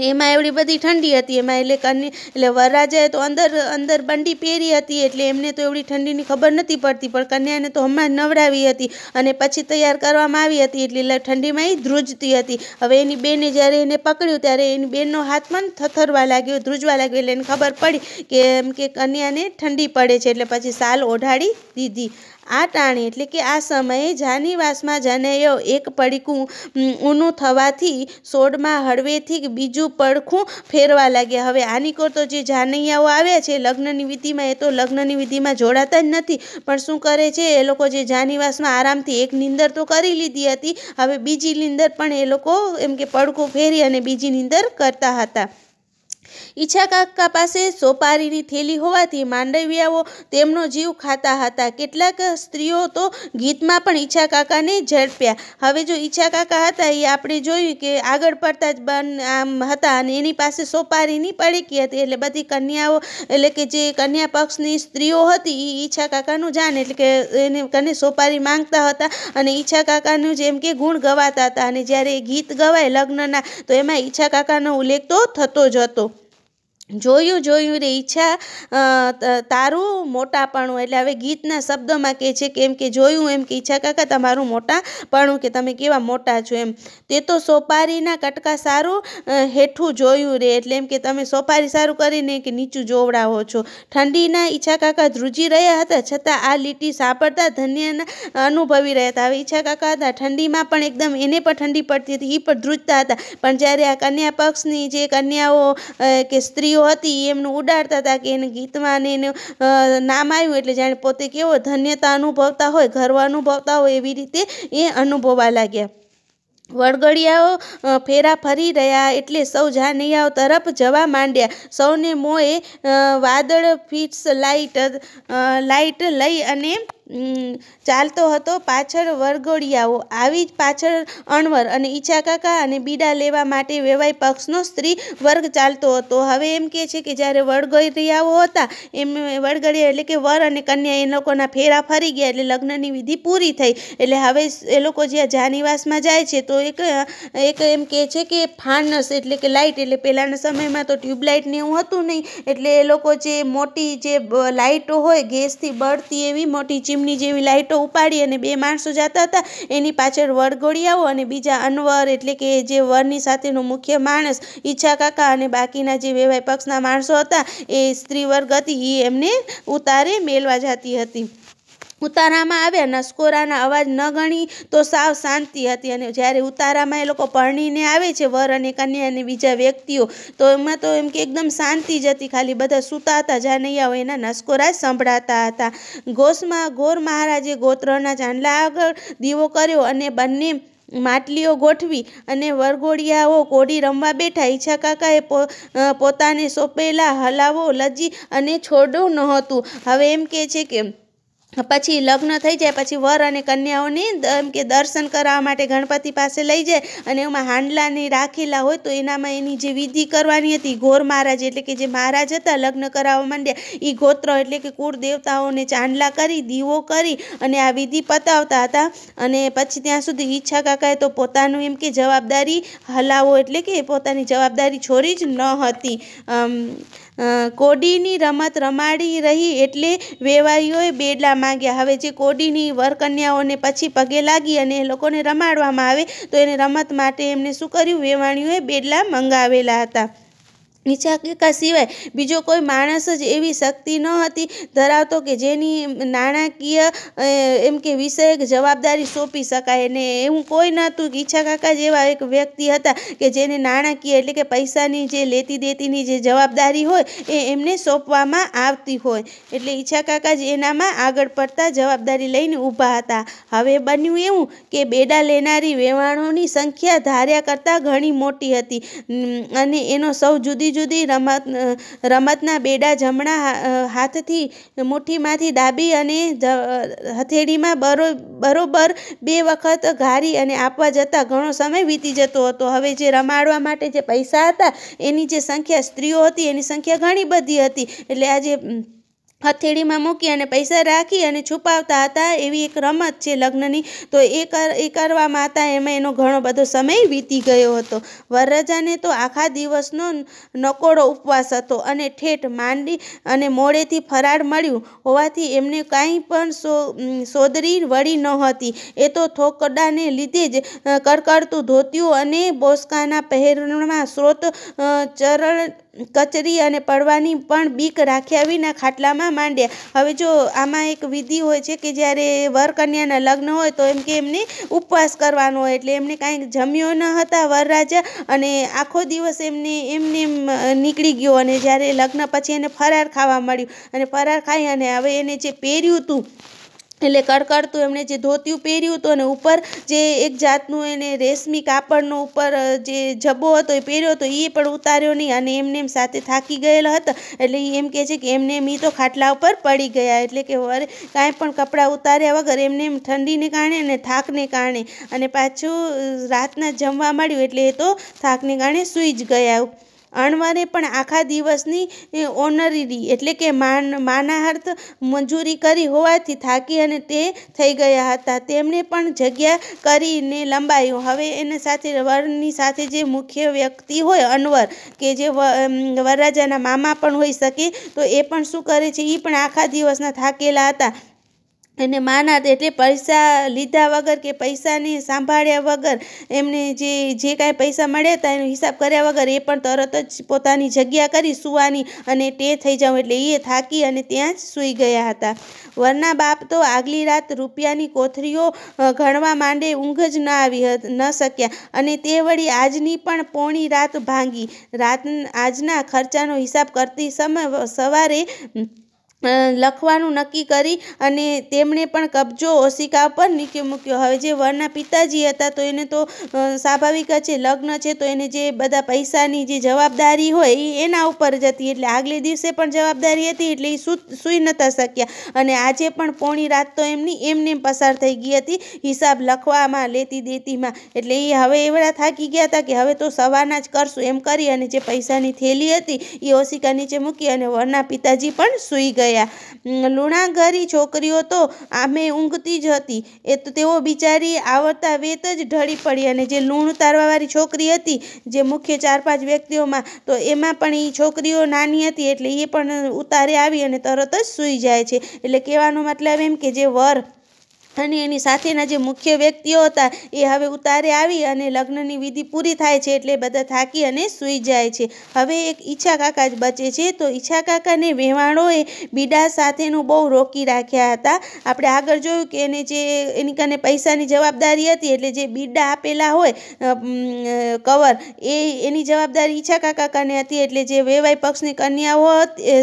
એમાં એવડી બધી ઠંડી હતી. એમાં એટલે વરરાજાએ તો અંદર બંડી પહેરી હતી એટલે એમને તો એવડી ઠંડીની ખબર નથી પડતી, પણ કન્યાને તો હમણાં જ નવરાવી હતી અને પછી તૈયાર કરવામાં આવી હતી એટલે ઠંડીમાં એ ધ્રુજતી હતી. હવે એની બેને જ્યારે એને પકડ્યું ત્યારે એની બેનનો હાથ પણ થથરવા લાગ્યો, ધ્રુજવા લાગ્યો. એટલે એને ખબર પડી કે એમ કે કન્યાને ઠંડી પડે છે, એટલે પછી શાલ ઓઢાડી દીધી. આ ટાણે એટલે કે આ સમયે જાનીવાસમાં જનૈયો એક પડીકું ઊનું થવાથી સોડમાં હળવેથી બીજું પડખું ફેરવા લાગ્યા. હવે આની કોર તો જે જાનૈયાઓ આવ્યા છે લગ્નની વિધિમાં, એ તો લગ્નની વિધિમાં જોડાતા જ નથી, પણ શું કરે છે એ લોકો જે જાનીવાસમાં આરામથી એક નીંદર તો કરી લીધી હતી, હવે બીજી નીંદર પણ એ લોકો એમ કે પડખું ફેરી અને બીજી નીંદર કરતા હતા. ઈચ્છા કાકા પાસે સોપારીની થેલી હોવાથી માંડવિયાઓ તેમનો જીવ ખાતા હતા. કેટલાક સ્ત્રીઓ તો ગીતમાં પણ ઈચ્છા કાકાને ઝડપ્યા. હવે જો ઈચ્છા કાકા હતા એ આપણે જોયું કે આગળ પડતા જ આમ હતા અને એની પાસે સોપારીની પડીકી હતી, એટલે બધી કન્યાઓ એટલે કે જે કન્યા પક્ષની સ્ત્રીઓ હતી એ ઈચ્છા કાકાનું જાન એટલે કે એને કને સોપારી માંગતા હતા અને ઈચ્છા કાકાનું જેમ કે ગુણ ગવાતા હતા. અને જ્યારે ગીત ગવાય લગ્નના તો એમાં ઈચ્છા કાકાનો ઉલ્લેખ તો થતો જ હતો. જોયું રે ઈચ્છા તારું મોટાપણું, એટલે હવે ગીતના શબ્દોમાં કહે છે કે એમ કે જોયું એમ કે ઈચ્છા કાકા તમારું મોટાપણું કે તમે કેવા મોટા છો એમ. તે તો સોપારીના કટકા સારું હેઠું જોયું રે, એટલે એમ કે તમે સોપારી સારું કરીને કે નીચું જોવડાવો છો. ઠંડીના ઈચ્છા કાકા ધ્રુજી રહ્યા હતા, છતાં આ લીટી સાંભળતા ધન્યના અનુભવી રહ્યા હતા. હવે ઈચ્છા કાકા હતા ઠંડીમાં પણ એકદમ એને પણ ઠંડી પડતી હતી, એ પણ ધ્રુજતા હતા, પણ જ્યારે આ કન્યા પક્ષની જે કન્યાઓ કે સ્ત્રીઓ હતી એમનું ઉડાડતા હતા કે એને ગીતમાં ને એનું નામ આવ્યું એટલે જાણે પોતે કેવો ધન્યતા અનુભવતા હોય, ગર્વ અનુભવતા હોય એવી રીતે એ અનુભવવા લાગ્યા. વળગડિયાઓ ફેરા ફરી રહ્યા એટલે સૌ જાનૈયાઓ તરફ જવા માંડ્યા. સૌને મોંએ વાદળ ફિટ્સ લાઇટ લઈ અને ચાલતો હતો. પાછળ વરઘોડિયાઓ, આવી જ પાછળ અણવર અને ઈચ્છા કાકા અને બીડા લેવા માટે વેવાઈ પક્ષનો સ્ત્રી વર્ગ ચાલતો હતો. હવે એમ કે છે કે જ્યારે વરઘોડિયાઓ હતા એમ વરઘોડિયા એટલે કે વર અને કન્યા એ લોકોના ફેરા ફરી ગયા એટલે લગ્નની વિધિ પૂરી થઈ. એટલે હવે એ લોકો જ્યાં જાનીવાસમાં જાય છે તો એક એમ કે છે કે ફાનસ એટલે કે લાઇટ, એટલે પહેલાંના સમયમાં તો ટ્યુબલાઇટ ને એવું હતું નહીં, એટલે એ લોકો જે મોટી જે લાઇટો હોય ગેસથી બળતી એવી મોટી ચીમની જેવી લાઇટો ઉપાડી અને બે માણસો જતા હતા. એની પાછળ વરઘોડિયાઓ અને બીજા અનવર એટલે કે જે વરની સાથેનો મુખ્ય માણસ ઈચ્છા કાકા અને બાકીના જે વેવાઈ પક્ષના માણસો હતા એ સ્ત્રી વર્ગ હતી એ એમને ઉતારે મેળવા જતી હતી. ઉતારામાં આવ્યા, નસકોરાના અવાજ ન ગણી તો સાવ શાંતિ હતી. અને જ્યારે ઉતારામાં એ લોકો પરણીને આવે છે વર અને કન્યા અને બીજા વ્યક્તિઓ, તો એમાં તો એમ કે એકદમ શાંતિ જ હતી, ખાલી બધા સૂતા હતા, જાનૈયાઓ એના નસકોરા સંભળાતા હતા. ગોર મહારાજે ગોત્રના ચાંદલા આગળ દીવો કર્યો અને બંને માટલીઓ ગોઠવી અને વરઘોડિયાઓ કોડી રમવા બેઠા. ઈચ્છા કાકાએ પોતાને સોંપેલા હલાવો લજી અને છોડ્યું નહોતું. હવે એમ કે છે કે પછી લગ્ન થઈ જાય પછી વર અને કન્યાઓને એમ કે દર્શન કરવા માટે ગણપતિ પાસે લઈ જાય અને એમાં હાંડલાને રાખેલા હોય તો એનામાં એની જે વિધિ કરવાની હતી ગોર મહારાજ એટલે કે જે મહારાજ હતા લગ્ન કરાવવા માંડ્યા એ ગોત્ર એટલે કે કુળ દેવતાઓને ચાંદલા કરી દીવો કરી અને આ વિધિ પતાવતા હતા. અને પછી ત્યાં સુધી ઈચ્છા કાકાએ તો પોતાનું એમ કે જવાબદારી હલાવો એટલે કે પોતાની જવાબદારી છોડી જ ન હતી. કોડીની રમત રમાડી રહી એટલે વેવાઈઓએ બેડલા માંગ્યા. હવે જે કોડીની વરકન્યાઓને પછી પગે લાગી અને એ લોકોને રમાડવામાં આવે તો એને રમત માટે એમને શું કર્યું, વેવાણીઓએ બેડલા મંગાવેલા હતા. ઈચ્છા કાકા સિવાય બીજો કોઈ માણસ જ એવી શક્તિ ન હતી ધરાવતો કે જેની નાણાકીય એમ કે વિષયક જવાબદારી સોંપી શકાય. ને એવું કોઈ નહોતું કે ઈચ્છા કાકા જેવા એક વ્યક્તિ હતા કે જેને નાણાકીય એટલે કે પૈસાની જે લેતી દેતીની જે જવાબદારી હોય એ એમને સોંપવામાં આવતી હોય. એટલે ઈચ્છા કાકા જ એનામાં આગળ પડતા જવાબદારી લઈને ઊભા હતા. હવે બન્યું એવું કે બેડા લેનારી વેવાણોની સંખ્યા ધાર્યા કરતાં ઘણી મોટી હતી અને એનો સૌ જુદી રમતના બેડા જમણા હાથથી મુઠ્ઠીમાંથી દાબી અને હથેળીમાં બરોબર 2 વખત ઘારી અને આપવા જતાં ઘણો સમય વીતી જતો હતો. હવે જે રમાડવા માટે જે પૈસા હતા એની જે સંખ્યા સ્ત્રીઓ હતી એની સંખ્યા ઘણી બધી હતી, એટલે આજે હથેળીમાં મૂકી અને પૈસા રાખી અને છુપાવતા હતા એવી એક રમત છે લગ્નની, તો એ કરવામાં હતા એમાં એનો ઘણો બધો સમય વીતી ગયો હતો. વરરાજાને તો આખા દિવસનો નકોડો ઉપવાસ હતો અને ઠેઠ માંડી અને મોડેથી ફરાળ મળ્યું હોવાથી એમને કાંઈ પણ સોદરી વળી નહોતી. એ તો થોકડાને લીધે જ કડકડતું ધોતિયું અને બોસકાના પહેરણમાં સ્રોત કચરી અને પડવાની પણ બીક રાખ્યા વિના ખાટલામાં માંડ્યા. હવે જો આમાં એક વિધિ હોય છે કે જ્યારે વર કન્યાના લગ્ન હોય તો એમ કે એમને ઉપવાસ કરવાનો હોય, એટલે એમને કાંઈ જમ્યો ન હતા વરરાજા, અને આખો દિવસ એમને નીકળી ગયો, અને જ્યારે લગ્ન પછી એને ફરાર ખાવા મળ્યું, અને ફરાર ખાઈ અને હવે એને જે પહેર્યું હતું એટલે કડકડતું એમણે જે ધોતિયું પહેર્યું હતું અને ઉપર જે એક જાતનું એને રેશમી કાપડનો ઉપર જે જબ્બો હતો એ પહેર્યો હતો એ પણ ઉતાર્યો નહીં, અને એમને એમ સાથે થાકી ગયેલા હતા એટલે એ એમ કહે છે કે એમને એમ તો ખાટલા ઉપર પડી ગયા, એટલે કે વરે કાંઈ પણ કપડાં ઉતાર્યા વગર એમને એમ ઠંડીને કારણે અને થાકને કારણે, અને પાછું રાતના જમવા મળ્યું એટલે એ તો થાકને કારણે સૂઈ જ ગયા. અણવરે પણ આખા દિવસની ઓનરીરી એટલે કે માનાર્થ મંજૂરી કરી હોવાથી થાકી અને તે થઈ ગયા હતા. તેમણે પણ જગ્યા કરીને લંબાયું. હવે એની સાથે વરની સાથે જે મુખ્ય વ્યક્તિ હોય અનવર, કે જે વરરાજાના મામા પણ હોઈ શકે, તો એ પણ શું કરે છે, એ પણ આખા દિવસના થાકેલા હતા, અને માનાર્થ એટલે પૈસા લીધા વગર કે પૈસાને સાંભળ્યા વગર એમને જે કાંઈ પૈસા મળ્યા હતા એનો હિસાબ કર્યા વગર એ પણ તરત જ પોતાની જગ્યા કરી સુવાની અને તે થઈ જાવ, એટલે એ થાકી અને ત્યાં જ સૂઈ ગયા હતા. વરના બાપ તો આગલી રાત રૂપિયાની કોથળીઓ ગણવા માંડે, ઊંઘ જ ન શક્યા, અને તે વળી આજની પણ પોણી રાત ભાંગી. આજના ખર્ચાનો હિસાબ કરતી સવારે લખવાનું નક્કી કરી અને તેમણે પણ કબજો ઓશિકા પર નીચે મૂક્યો. હવે જે વરના પિતાજી હતા તો એને તો સ્વાભાવિક છે, લગ્ન છે તો એને જે બધા પૈસાની જે જવાબદારી હોય એ એના ઉપર જ હતી, એટલે આગલે દિવસે પણ જવાબદારી હતી એટલે એ સૂઈ નતા શક્યા, અને આજે પણ પોણી રાત તો એમને પસાર થઈ ગઈ હતી હિસાબ લખવામાં લેતી દેતીમાં, એટલે એ હવે એવડા થાકી ગયા હતા કે હવે તો સવારના જ કરશું એમ કરી અને જે પૈસાની થેલી હતી એ ઓશિકા નીચે મૂકી અને વરના પિતાજી પણ સૂઈ ગયા. લુણાગરી છોકરીઓ તો આમે ઊંઘતી જ હતી, એ તો તેઓ બિચારી આવતા વેત જ ઢળી પડી, અને જે લૂણ ઉતારવાવાળી છોકરી હતી જે મુખ્ય 4-5 વ્યક્તિઓમાં, તો એમાં પણ એ છોકરીઓ નાની હતી એટલે એ પણ ઉતારે આવી અને તરત જ સૂઈ જાય છે. એટલે કહેવાનો મતલબ એમ કે જે વર અને એની સાથેના જે મુખ્ય વ્યક્તિઓ હતા એ હવે ઉતારે આવી અને લગ્નની વિધિ પૂરી થાય છે એટલે બધા થાકી અને સૂઈ જાય છે. હવે એક ઈચ્છા કાકા જ બચે છે, તો ઈચ્છા કાકાને વેવાણોએ બીડા સાથેનું બહુ રોકી રાખ્યા હતા. આપણે આગળ જોયું કે એને જે એની કને પૈસાની જવાબદારી હતી એટલે જે બીડા આપેલા હોય કવર એની જવાબદારી ઈચ્છા કાકાને હતી, એટલે જે વેવાઈ પક્ષની કન્યાઓ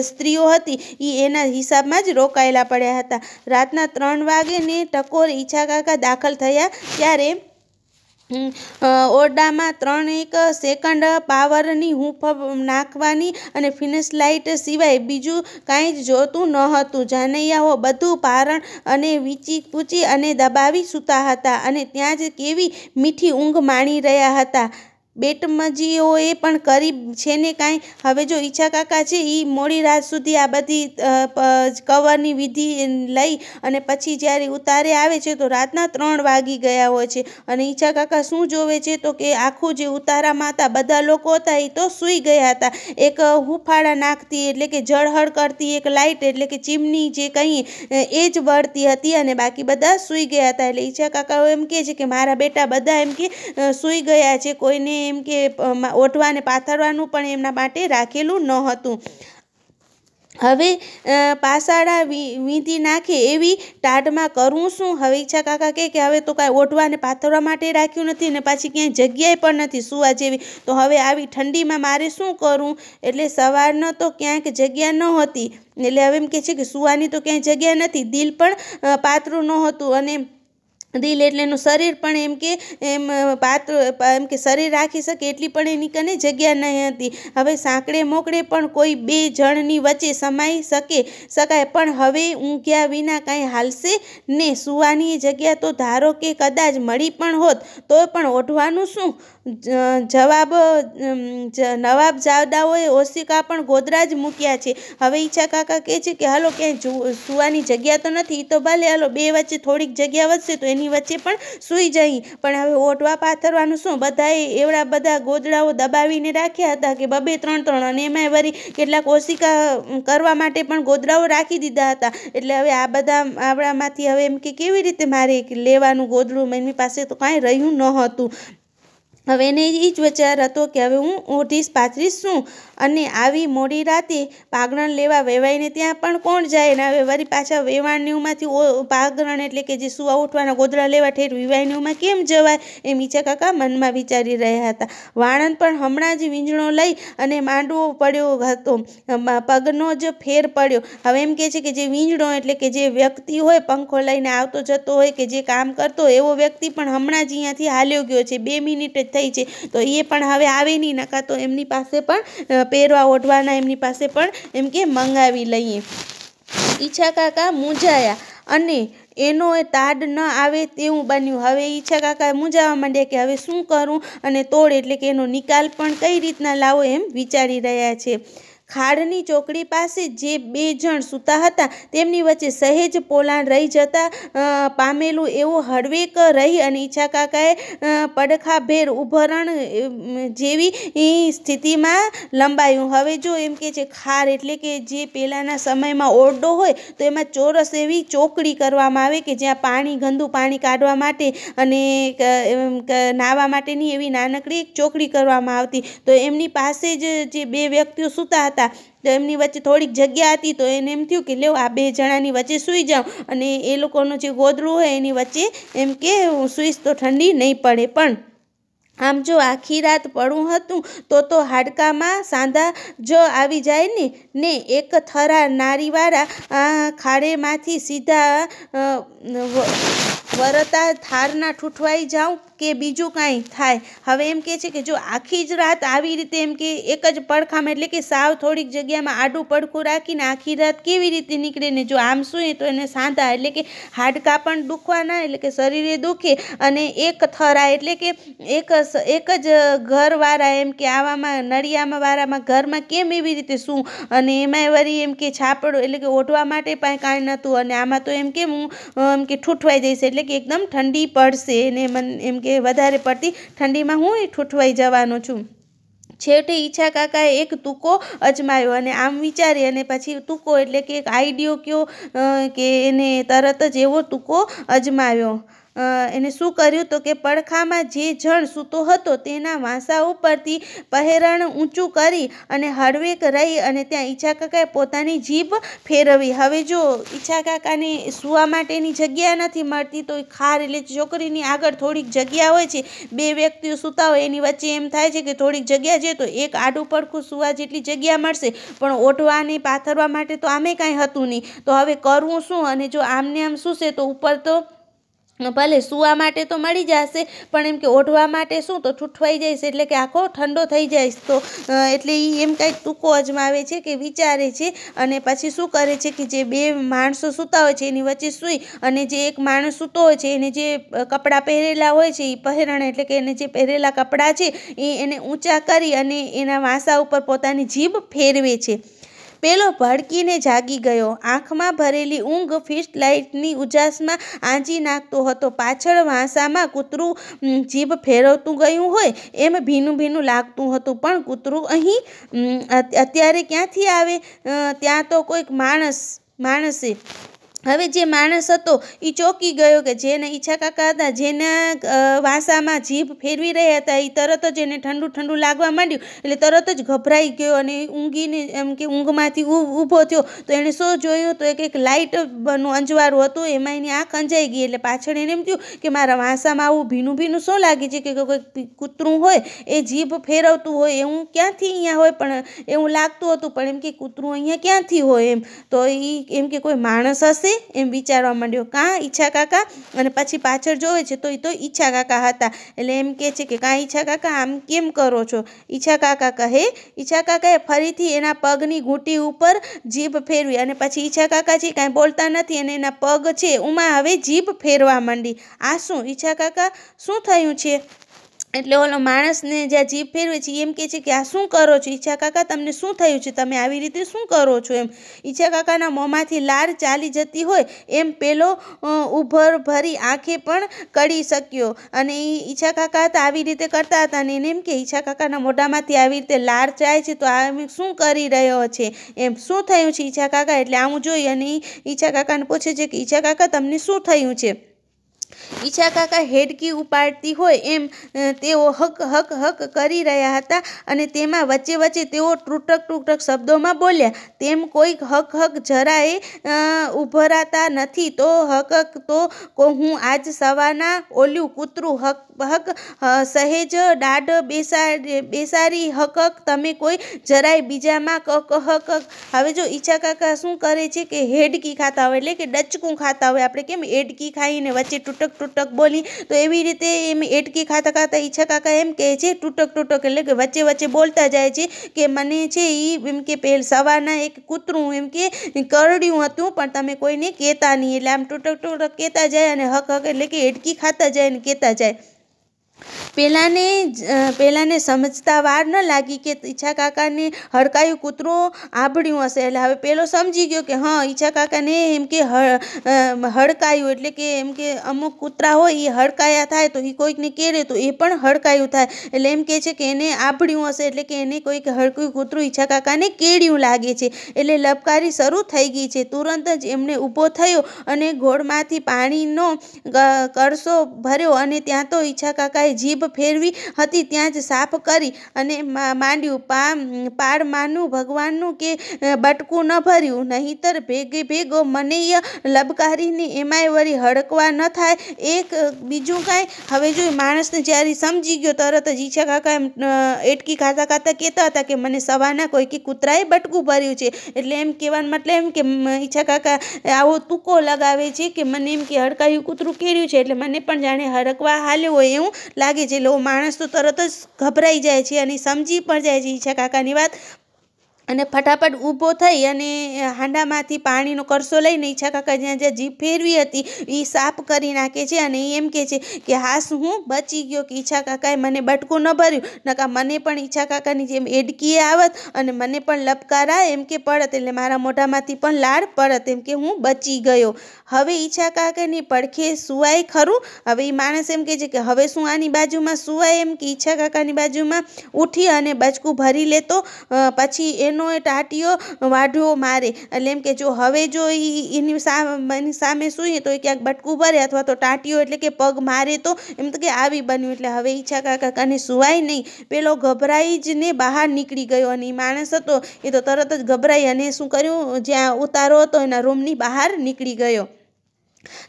સ્ત્રીઓ હતી એ એના હિસાબમાં જ રોકાયેલા પડ્યા હતા. રાતના 3 વાગે ને ટકોર ઈચ્છા કાકા દાખલ થયા ત્યારે ઓરડામાં 3 સેકન્ડ પાવરની હૂંફ નાખવાની અને ફિનિશ લાઇટ સિવાય બીજું કાંઈ જ જોતું ન હતું. જાનૈયાઓ બધું પારણ અને વીંચી પૂચી અને દબાવી સૂતા હતા અને ત્યાં જ કેવી મીઠી ઊંઘ માણી રહ્યા હતા. બેટમજીઓએ પણ કરી છે ને કાંઈ. હવે જો ઈચ્છા કાકા છે એ મોડી રાત સુધી આ બધી કવરની વિધિ લઈ અને પછી જ્યારે ઉતારે આવે છે તો રાતના 3 વાગી ગયા હોય છે, અને ઈચ્છા કાકા શું જોવે છે તો કે આખું જે ઉતારામાં હતા બધા લોકો હતા એ તો સૂઈ ગયા હતા. એક હુંફાળા નાખતી એટલે કે જળહળ કરતી એક લાઇટ એટલે કે ચીમની જે કહીએ એ જ બળતી હતી અને બાકી બધા સૂઈ ગયા હતા. એટલે ઈચ્છા કાકાઓ એમ કહે છે કે મારા બેટા બધા એમ કે સૂઈ ગયા છે, કોઈને એમ કે ઓઢવાને પાથરવાનું પણ એમના માટે રાખેલું ન હતું. હવે પાસાડા વીંધી નાખે એવી ટાઢમાં કરવું શું? હવે ઈચ્છા કાકા કહે કે હવે તો કાંઈ ઓઢવાને પાથરવા માટે રાખ્યું નથી ને પાછી ક્યાંય જગ્યાએ પણ નથી સુવા જેવી, તો હવે આવી ઠંડીમાં મારે શું કરવું? એટલે સવારનો તો ક્યાંક જગ્યા ન હતી, એટલે હવે એમ કહે છે કે સુવાની તો ક્યાંય જગ્યા નથી. દિલ પણ પાતળું નહોતું, અને દિલ એટલે એનું શરીર પણ એમ પાતળું એમ કે શરીર રાખી શકે એટલી પણ એની કને જગ્યા નહીં હતી. હવે સાંકડે મોકળે પણ કોઈ 2 જણની વચ્ચે સમાઈ શકાય, પણ હવે ઊંઘ્યા વિના કાંઈ હાલશે ને? સુવાની જગ્યા તો ધારો કે કદાચ મળી પણ હોત તો પણ ઓઢવાનું શું? નવાબ જાદાઓએ ઓશિકા પણ ગોદરા જ મૂક્યા છે. હવે ઈચ્છા કાકા કહે છે કે હાલો ક્યાંય સુવાની જગ્યા તો નથી, તો ભલે હાલો 2 વચ્ચે થોડીક જગ્યા વધશે તો એની વચ્ચે પણ સૂઈ જઈ, પણ હવે ઓઢવા પાથરવાનું શું? બધાએ એવડા બધા ગોદડાઓ દબાવીને રાખ્યા હતા કે 2-3 અને એમાંય વળી કેટલાક ઓશિકા કરવા માટે પણ ગોદડાઓ રાખી દીધા હતા. એટલે હવે આ બધા આવડામાંથી હવે એમ કે કેવી રીતે મારે લેવાનું ગોદડું? એની પાસે તો કાંઈ રહ્યું ન હતું. હવે એને એ જ વિચાર હતો કે હવે હું ઓઢીશ પાથરીશ શું, અને આવી મોડી રાતે પાગરણ લેવા વેવાઈને ત્યાં પણ કોણ જાય ને હવે વળી પાછા વેવાણીઓમાંથી પાગરણ એટલે કે જે સુવા ઉઠવાના ગોદડા લેવા ઠેર વિવાણીઓમાં કેમ જવાય એમ ઈચ્છા કાકા મનમાં વિચારી રહ્યા હતા. વાણંદ પણ હમણાં જ વીંજણો લઈ અને માંડવો પડ્યો હતો, પગનો જ ફેર પડ્યો. હવે એમ કહે છે કે જે વીંજણો એટલે કે જે વ્યક્તિ હોય પંખો લઈને આવતો જતો હોય કે જે કામ કરતો હોય એવો વ્યક્તિ પણ હમણાં જ અહીંયાથી હાલ્યો ગયો છે, 2 મિનિટ જ થઈ છે, તો એ પણ હવે આવે નહીં, નકા તો એમની પાસે પણ પહેરવા ઓઢવાના એમની પાસે પણ એમ કે મંગાવી લઈએ. ઈચ્છા કાકા મૂંઝાયા અને એનો તાડ ન આવે તેવું બન્યું. હવે ઈચ્છા કાકા મૂંઝાવા માંડ્યા કે હવે શું કરું અને તોડ એટલે કે એનો નિકાલ પણ કઈ રીતના લાવો એમ વિચારી રહ્યા છે. ખાડની ચોકડી પાસે જે 2 જણ સૂતા હતા તેમની વચ્ચે સહેજ પોલાણ રહી જતા પામેલું એવું હળવેક રહી અને ઈચ્છા કાકાએ પડખાભેર ઉભરણ જેવી સ્થિતિમાં લંબાયું. હવે જો એમ કે છે ખાર એટલે કે જે પહેલાંના સમયમાં ઓરડો હોય તો એમાં ચોરસ એવી ચોકડી કરવામાં આવે કે જ્યાં પાણી ગંદુ પાણી કાઢવા માટે અને નાહવા માટેની એવી નાનકડી એક ચોકડી કરવામાં આવતી. તો એમની પાસે જ જે 2 વ્યક્તિઓ સૂતા હતા તો એમની વચ્ચે થોડીક જગ્યા હતી, તો એને એમ થયું કે લેવ આ 2 જણાની વચ્ચે સૂઈ જાઉં અને એ લોકોનું જે ગોદડું હોય એની વચ્ચે એમ કે સૂઈશ તો ઠંડી નહીં પડે. પણ આમ જો આખી રાત પડવું હતું તો હાડકામાં સાંધા જો આવી જાય ને એક થરા નારીવાળા ખાડેમાંથી સીધા વરતા થારના ઠૂઠવાઈ જાઉં કે બીજું કાંઈ થાય. હવે એમ કહે છે કે જો આખી જ રાત આવી રીતે એમ કે એક જ પડખામાં એટલે કે સાવ થોડીક જગ્યામાં આડું પડખું રાખીને આખી રાત કેવી રીતે નીકળે ને જો આમ સૂઈએ તો એને સાંધા એટલે કે હાડકાં પણ દુખવાના એટલે કે શરીરે દુખે અને એક થરા એટલે કે એક જ ઘરવાળા એમ કે આવામાં નળિયામાં વાળામાં ઘરમાં કેમ એવી રીતે શું, અને એમાંય વળી એમ કે છાપડો એટલે કે ઓઢવા માટે પણ કાંઈ નહોતું અને આમાં તો એમ કે હું એમ કે ઠૂઠવાઈ જઈશ એટલે કે એકદમ ઠંડી પડશે અને એમ કે વધારે પડતી ઠંડીમાં હું ઠૂઠવાઈ જવાનો છું. છેવટે ઈચ્છા કાકાએ એક તુક્કો અજમાવ્યો અને આમ વિચારી અને પછી તુક્કો એટલે કે એક આઈડિયો કયો કે એને તરત જ એવો તુક્કો અજમાવ્યો. એને શું કર્યું તો કે પડખામાં જે જણ સૂતો હતો તેના વાંસા ઉપરથી પહેરણ ઊંચું કરી અને હળવેક રહી અને ત્યાં ઈચ્છા કાકાએ પોતાની જીભ ફેરવી. હવે જો ઈચ્છા કાકાને સૂવા માટેની જગ્યા નથી મળતી તો ખાર એટલે છોકરીની આગળ થોડીક જગ્યા હોય છે, 2 વ્યક્તિઓ સૂતા હોય એની વચ્ચે એમ થાય છે કે થોડીક જગ્યા છે તો એક આડું પડખું સૂવા જેટલી જગ્યા મળશે, પણ ઓઢવાને પાથરવા માટે તો આમે કાંઈ હતું નહીં. તો હવે કરવું શું, અને જો આમને આમ સૂશે તો ઉપર તો ભલે સૂવા માટે તો મળી જશે પણ એમ કે ઓઢવા માટે શું તો ઠૂઠવાઈ જઈશ એટલે કે આખો ઠંડો થઈ જાય. તો એટલે એ એમ કાંઈક તુક્કો અજમાવે છે કે વિચારે છે અને પછી શું કરે છે કે જે 2 માણસો સૂતા હોય છે એની વચ્ચે સૂઈ અને જે એક માણસ સૂતો હોય છે એને જે કપડાં પહેરેલા હોય છે એ પહેરણ એટલે કે એને જે પહેરેલા કપડાં છે એને ઊંચા કરી અને એના વાંસા ઉપર પોતાની જીભ ફેરવે છે. પેલો ભડકીને જાગી ગયો. આંખમાં ભરેલી ઊંઘ ફિશ લાઇટની ઉજાસમાં આંજી નાખતો હતો. પાછળ વાંસામાં કૂતરું જીભ ફેરવતું ગયું હોય એમ ભીનું ભીનું લાગતું હતું. પણ કૂતરું અહીં અત્યારે ક્યાંથી આવે? ત્યાં તો કોઈક માણસે હવે જે માણસ હતો એ ચોંકી ગયો કે જેને ઈચ્છા કાકા હતા જેના વાંસામાં જીભ ફેરવી રહ્યા હતા એ તરત જ એને ઠંડુ ઠંડુ લાગવા માંડ્યું એટલે તરત જ ગભરાઈ ગયો અને ઊંઘીને એમ કે ઊંઘમાંથી ઊભો થયો તો એણે શું જોયું તો એક લાઇટનું અંજવાળું હતું, એમાં એની આંખ અંજાઈ ગઈ એટલે પાછળ એને એમ થયું કે મારા વાંસામાં આવું ભીનું ભીનું શું લાગે છે કે કોઈક કૂતરું હોય એ જીભ ફેરવતું હોય એવું ક્યાંથી અહીંયા હોય, પણ એવું લાગતું હતું પણ એમ કે કૂતરું અહીંયા ક્યાંથી હોય એમ. તો એ એમ કે કોઈ માણસ હશે એમ વિચારવા માંડ્યો. કાં ઈચ્છા કાકા? અને પછી પાછળ જોવે છે તો એ તો ઈચ્છા કાકા હતા એટલે એમ કહે છે કે કાં ઈચ્છા કાકા આમ કેમ કરો છો? ઈચ્છા કાકા કહે. ઈચ્છા કાકાએ ફરીથી એના પગની ઘૂંટી ઉપર જીભ ફેરવી અને પછી ઈચ્છા કાકા છે કાંઈ બોલતા નથી અને એના પગ છે ઉમાં હવે જીભ ફેરવા માંડી. આ શું ઈચ્છા કાકા શું થયું છે? એટલે ઓલો માણસને જ્યાં જીભ ફેરવે છે એમ કહે છે કે આ શું કરો છો ઈચ્છા કાકા? તમને શું થયું છે? તમે આવી રીતે શું કરો છો એમ? ઈચ્છા કાકાના મોંમાંથી લાળ ચાલી જતી હોય એમ પેલો ઉભર ભરી આંખે પણ કળી શક્યો અને ઈચ્છા કાકા હતા આવી રીતે કરતા હતા અને એને એમ કે ઈચ્છા કાકાના મોઢામાંથી આવી રીતે લાળ ચાય છે તો આ શું કરી રહ્યો છે એમ? શું થયું છે ઈચ્છા કાકા? એટલે આવું જોઈ અને ઈચ્છા કાકાને પૂછે છે કે ઈચ્છા કાકા તમને શું થયું છે? ઈચ્છા કાકા હેડકી ઉપાડતી હોય એમ તેઓ હક હક હક કરી રહ્યા હતા અને તેમાં વચ્ચે વચ્ચે તેઓ તૂટક શબ્દોમાં બોલ્યા. તેમ કોઈક હક હક જરાય ઉભરાતા નથી. તો હક હક તો હું આજ સવારના ઓલ્યું કૂતરું હક હક સહેજ દાઢ બેસારી હક હક તમે કોઈ જરાય બીજામાં હક હક. હવે જો ઈચ્છા કાકા શું કરે છે કે હેડકી ખાતા હોય એટલે કે ડચકું ખાતા હોય. આપણે કેમ એડકી ખાઈને વચ્ચે તૂટક બોલી, તો એવી રીતે એમ એડકી ખાતા ખાતા ઈચ્છા કાકા એમ કહે છે તૂટક એટલે કે વચ્ચે વચ્ચે બોલતા જાય છે કે મને છે એ એમ કે સવારના એક કૂતરું એમ કે કરડ્યું હતું પણ તમે કોઈને કહેતા નહીં. એટલે આમ તૂટક કહેતા જાય અને હક હક એટલે કે એડકી ખાતા જાય અને કહેતા જાય. પેલાને સમજતા વાર ન લાગી કે ઈચ્છા કાકાને હડકાયું કૂતરું આભળ્યું હશે. એટલે હવે પેલો સમજી ગયો કે હા ઈચ્છા કાકાને એમ કે હડકાયું એટલે કે એમ કે અમુક કૂતરા હોય એ હડકાયા થાય તો એ કોઈકને કેળે તો એ પણ હડકાયું થાય. એટલે એમ કે છે કે એને આભળ્યું હશે એટલે કે એને કોઈક હડકું કૂતરું ઈચ્છા કાકાને કેળ્યું લાગે છે. એટલે લબકારી શરૂ થઈ ગઈ છે. તુરંત જ એમને ઊભો થયો અને ઘોડમાંથી પાણીનો કળશો ભર્યો અને ત્યાં તો ઈચ્છા કાકાએ જીભ ફેરવી હતી ત્યાં જ સાફ કરી અને માંડ્યું પાડમાનું ભગવાનનું કે બટકું ન ભર્યું નહીંતર ભેગો મને લબકારીને એમાંય વળી હડકવા ન થાય એક બીજું કાંઈ. હવે જો માણસને જ્યારે સમજી ગયો તરત જ ઈચ્છા કાકા એમ એટકી ખાતા ખાતા કહેતા હતા કે મને સવારના કોઈકે કૂતરાએ બટકું ભર્યું છે. એટલે એમ કહેવાનો મતલબ એમ કે ઈચ્છા કાકા આવો તુક્કો લગાવે છે કે મને એમ કે હડકાયું કૂતરું કેળ્યું છે એટલે મને પણ જાણે હડકવા હાલ્યો હોય એવું લાગે છે. એટલે માણસ તો તરત જ ગભરાઈ જાય છે અને સમજી પણ જાય છે ઈચ્છા કાકાની વાત અને ફટાફટ ઊભો થઈ અને હાંડામાંથી પાણીનો કરસો લઈને ઈચ્છા કાકા જ્યાં જીભ ફેરવી હતી એ સાફ કરી નાખે છે અને એમ કહે છે કે હાસ હું બચી ગયો કે ઈચ્છા કાકાએ મને બટકું ન ભર્યું નકા મને પણ ઈચ્છા કાકાની જેમ એડકીએ આવત અને મને પણ લપકારા એમ કે પડત એટલે મારા મોઢામાંથી પણ લાળ પડત એમ કે હું બચી ગયો. હવે ઈચ્છા કાકાની પડખે સુવાય ખરું. હવે એ માણસ એમ કહે છે કે હવે શું આની બાજુમાં સુવાય એમ કે ઈચ્છા કાકાની બાજુમાં ઉઠી અને બચકું ભરી લેતો પછી એનો ટાટીઓ વાઢવો મારે. એટલે એમ કે જો હવે જો એની સામે સૂઈએ તો ક્યાંક બટકું ભરે અથવા તો ટાટીઓ એટલે કે પગ મારે તો એમ તો કે આવી બન્યું. એટલે હવે ઈચ્છા કાકા કને સુવાય નહીં. પેલો ગભરાઈ જ ને બહાર નીકળી ગયો અને એ માણસ હતો એ તો તરત જ ગભરાઈ અને શું કર્યું જ્યાં ઉતારો હતો એના રૂમની બહાર નીકળી ગયો.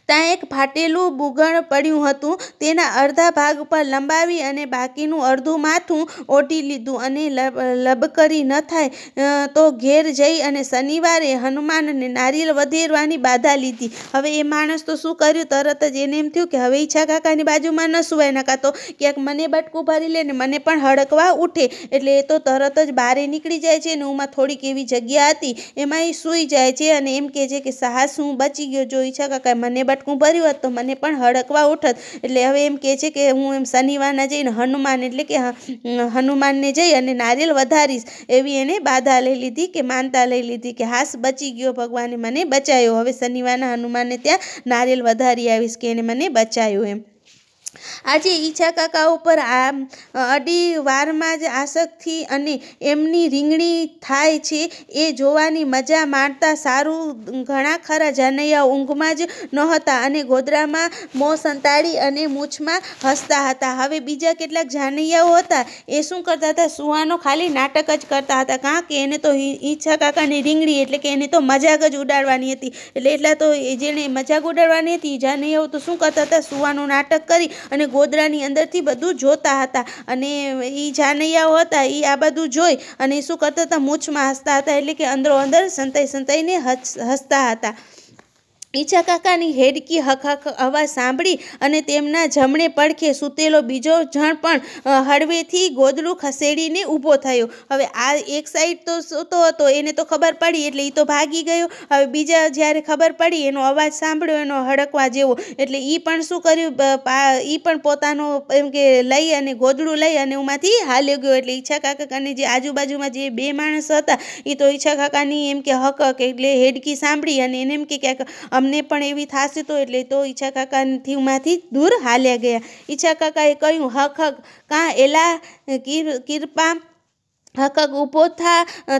ત્યાં એક ફાટેલું બુગણ પડ્યું હતું. તેના અડધા ભાગ પર લંબાવી અને બાકીનું અડધું માથું ઓઢી લીધું અને લબકરી ન થાય તો ઘેર જઈ અને શનિવારે હનુમાનને નારિયેળ વધેરવાની બાધા લીધી. હવે એ માણસ તો શું કર્યું તરત જ એને એમ થયું કે હવે ઈચ્છા કાકાની બાજુમાં ન સુવાય નકા તો ક્યાંક મને બટકું ભરી લે ને મને પણ હડકવા ઉઠે. એટલે એ તો તરત જ બહારે નીકળી જાય છે અને ઉમાં થોડીક એવી જગ્યા હતી એમાં એ સૂઈ જાય છે અને એમ કહે છે કે સાહસ હું બચી ગયો. જો ઈચ્છા કાકા મને બટકું ભર્યું હોત તો મને પણ હડકવા ઉઠત. એટલે હવે એમ કહે છે કે હું એમ શનિવારના જઈને હનુમાન એટલે કે હનુમાનને જઈ અને નારિયેળ વધારીશ એવી એને બાધા લઈ લીધી કે માનતા લઈ લીધી કે હાસ બચી ગયો ભગવાને મને બચાવ્યો. હવે શનિવારના હનુમાનને ત્યાં નારિયેળ વધારી આવીશ કે એને મને બચાવ્યો એમ. આજે ઈચ્છા કાકા ઉપર અડી વારમાં જ આસક્તિ અને એમની રીંગણી થાય છે એ જોવાની મજા માણતા સારું ઘણા ખરા જાનૈયા ઊંઘમાં જ નહોતા અને ગોદડામાં મોં સંતાડી અને મૂછમાં હસતા હતા. હવે બીજા કેટલાક જાનૈયાઓ હતા એ શું કરતા હતા સુવાનો ખાલી નાટક જ કરતા હતા. કારણ કે એને તો ઈચ્છા કાકાની રીંગણી એટલે કે એને તો મજાક જ ઉડાડવાની હતી. એટલે એટલા તો જેને મજાક ઉડાડવાની હતી જાનૈયાઓ તો શું કરતા હતા સુવાનું નાટક કરી અને ગોદડાની અંદરથી બધું જોતા હતા. અને એ જાનૈયાઓ હતા એ આ બધું જોઈ અને શું કરતા હતા મૂછમાં હસતા હતા એટલે કે અંદરો અંદર સંતાઈને હસતા હતા. ઈચ્છા કાકાની હેડકી હક હક અવાજ સાંભળી અને તેમના જમણે પડખે સૂતેલો બીજો જણ પણ હળવેથી ગોદડું ખસેડીને ઊભો થયો. હવે આ એક સાઈડ તો સૂતો હતો એને તો ખબર પડી એટલે એ તો ભાગી ગયો. હવે બીજા જ્યારે ખબર પડી એનો અવાજ સાંભળ્યો એનો હડકવા જેવો એટલે એ પણ શું કર્યું એ પણ પોતાનો એમ કે લઈ અને ગોદડું લઈ અને એમાંથી હાલ્યો ગયો. એટલે ઈચ્છા કાકા અને જે આજુબાજુમાં જે બે માણસ હતા એ તો ઈચ્છા કાકાની એમ કે હક હક એટલે હેડકી સાંભળી અને એને એમ કે ક્યાંક અમને પણ એવી થશે તો એટલે તો ઈચ્છા કાકાથી માંથી દૂર હાલ્યા ગયા. ઈચ્છા કાકાએ કહ્યું હક હક કાં એલા કિરપા હકક ઊભો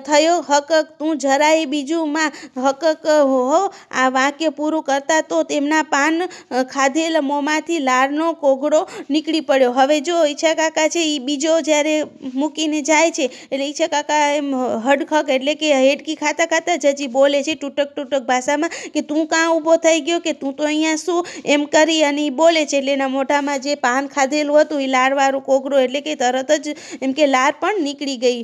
થયો હકક તું જરાય બીજુંમાં હકક હો આ વાક્ય પૂરું કરતા તો તેમના પાન ખાધેલ મોંમાંથી લાળનો કોગળો નીકળી પડ્યો. હવે જો ઈચ્છા કાકા છે એ બીજો જ્યારે મૂકીને જાય છે એટલે ઈચ્છા કાકા એમ હડખક એટલે કે હેડકી ખાતા ખાતા જ હજી બોલે છે ટૂટક ભાષામાં કે તું કાં ઊભો થઈ ગયો, કે તું તો અહીંયા શું એમ કરી અને એ બોલે છે. એટલે એના મોઢામાં જે પાન ખાધેલું હતું એ લાળવાળું કોગળો એટલે કે તરત જ એમ કે લાળ પણ નીકળી ગઈ.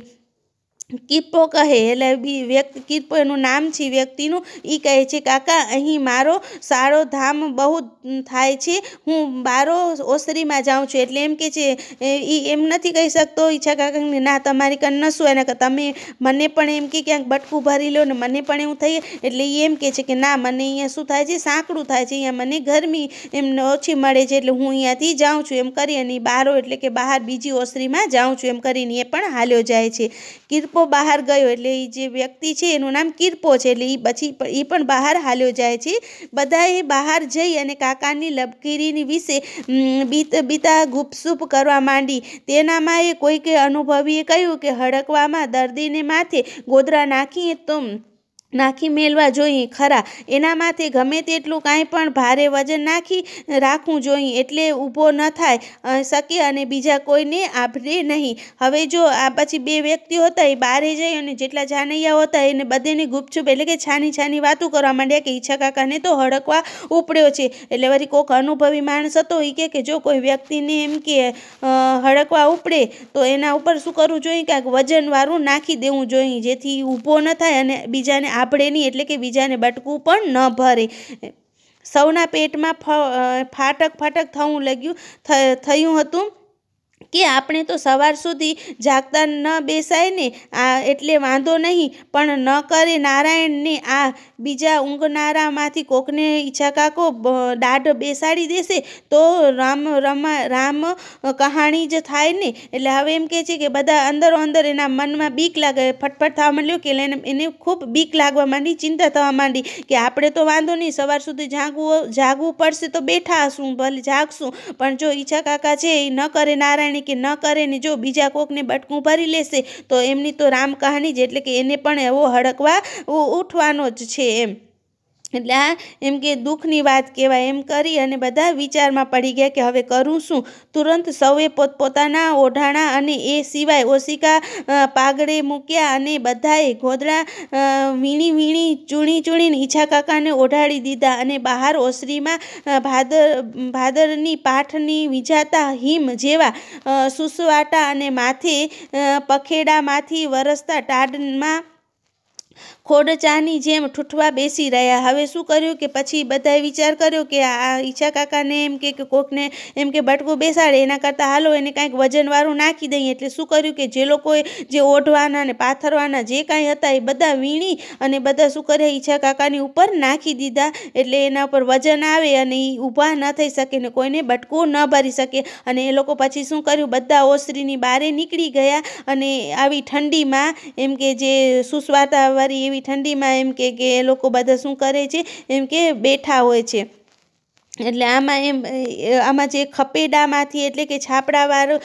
કિપ્પો કહે એટલે વ્યક્તિ કિપ્પો એનું નામ છે વ્યક્તિનું. એ કહે છે કાકા અહીં મારો સારો ધામ બહુ થાય છે, હું બારો ઓસરીમાં જાઉં છું. એટલે એમ કે છે એ એમ નથી કહી શકતો ઈચ્છા કાકાને ના તમારી કન નશું એના તમે મને પણ એમ કે ક્યાંક બટકું ભરી લો ને મને પણ એવું થઈએ. એટલે એ એમ કે છે કે ના મને અહીંયા શું થાય છે સાંકડું થાય છે, અહીંયા મને ગરમી એમ ઓછી મળે છે એટલે હું અહીંયાથી જાઉં છું એમ કરી અને બારો એટલે કે બહાર બીજી ઓસરીમાં જાઉં છું એમ કરીને એ પણ હાલ્યો જાય છે. કિર્પો બહાર ગયો એટલે એ જે વ્યક્તિ છે એનું નામ કિર્પો છે એટલે એ પછી એ પણ બહાર હાલ્યો જાય છે. બધાએ બહાર જઈ અને કાકાની લપકીરીની વિશે બીતા ગુપસુપ કરવા માંડી. તેનામાં એ કોઈકે અનુભવીએ કહ્યું કે હડકવામાં દર્દીને માથે ગોદરા નાખી મેલવા જોઈએ ખરા, એના માથે ગમે તેટલું કાંઈ પણ ભારે વજન નાખી રાખવું જોઈએ એટલે ઊભો ન થાય શકે અને બીજા કોઈને આભરે નહીં. હવે જો આ પછી બે વ્યક્તિઓ હતા એ બહારે જઈ અને જેટલા જાનૈયાઓ હતા એને બધેને ગુપચુપ એટલે કે છાની વાતું કરવા માંડ્યા કે ઈચ્છા કાકાને તો હડકવા ઉપડ્યો છે. એટલે વળી કોઈક અનુભવી માણસ હતો એ કે જો કોઈ વ્યક્તિને એમ કે હડકવા ઉપડે તો એના ઉપર શું કરવું જોઈએ કે વજનવાળું નાખી દેવું જોઈએ જેથી ઊભો ન થાય અને બીજાને આભળે નહીં એટલે કે બીજાને બટકું પણ ન ભરે. સૌના પેટમાં ફાટક થયું હતું કે આપણે તો સવાર સુધી જાગતા ન બેસાય ને એટલે વાંધો નહીં, પણ ન કરે નારાયણને આ બીજા ઊંઘનારામાંથી કોકને ઈચ્છા કાકો દાઢ બેસાડી દેશે તો રામ કહાણી જ થાય ને. એટલે હવે એમ કે છે કે બધા અંદર એના મનમાં બીક લાગે, ફટફટ થવા માંડ્યો કે એને ખૂબ બીક લાગવા માંડી, ચિંતા થવા માંડી કે આપણે તો વાંધો નહીં સવાર સુધી જાગવું પડશે તો બેઠા હશું ભલે જાગશું, પણ જો ઈચ્છા કાકા છે એ ન કરે નારાયણ કે ન કરે ને જો બીજા કોકને બટકું ભરી લેશે તો એમની તો રામ કહાની જ એટલે કે એને પણ એવો હડકવા ઉઠવાનો જ છે એમ. એટલે આ એમ કે દુઃખની વાત કહેવાય એમ કરી અને બધા વિચારમાં પડી ગયા કે હવે કરું શું. તુરંત સૌએ પોતપોતાના ઓઢાણા અને એ સિવાય ઓશિકા પાગડે મૂક્યા અને બધાએ ગોદડા વીણી ચૂણીને ઈચ્છા કાકાને ઓઢાડી દીધા અને બહાર ઓસરીમાં ભાદરની પાઠની વિંજાતા હિમ જેવા સુસવાટા અને માથે પખેડામાંથી વરસતા ટાઢમાં ખોડચાની જેમ ઠૂઠવા બેસી રહ્યા. હવે શું કર્યું કે પછી બધાએ વિચાર કર્યો કે આ ઈચ્છા કાકાને એમ કે કોકને એમ કે બટકું બેસાડે એના કરતાં હાલો એને કાંઈક વજનવાળું નાખી દઈએ. એટલે શું કર્યું કે જે લોકોએ જે ઓઢવાના ને પાથરવાના જે કાંઈ હતા એ બધા વીણી અને બધા શું કરે ઈચ્છા કાકાની ઉપર નાખી દીધા. એટલે એના ઉપર વજન આવે અને એ ઊભા ન થઈ શકે ને કોઈને બટકું ન ભરી શકે. અને એ લોકો પછી શું કર્યું બધા ઓસરીની બારે નીકળી ગયા અને આવી ઠંડીમાં એમ કે જે સુસવાટાવાળી એવી ઠંડીમાં એમ કે એ લોકો બધા શું કરે છે એમ કે બેઠા હોય છે. એટલે આમાં જે ખપેડામાંથી એટલે કે છાપડાવાળું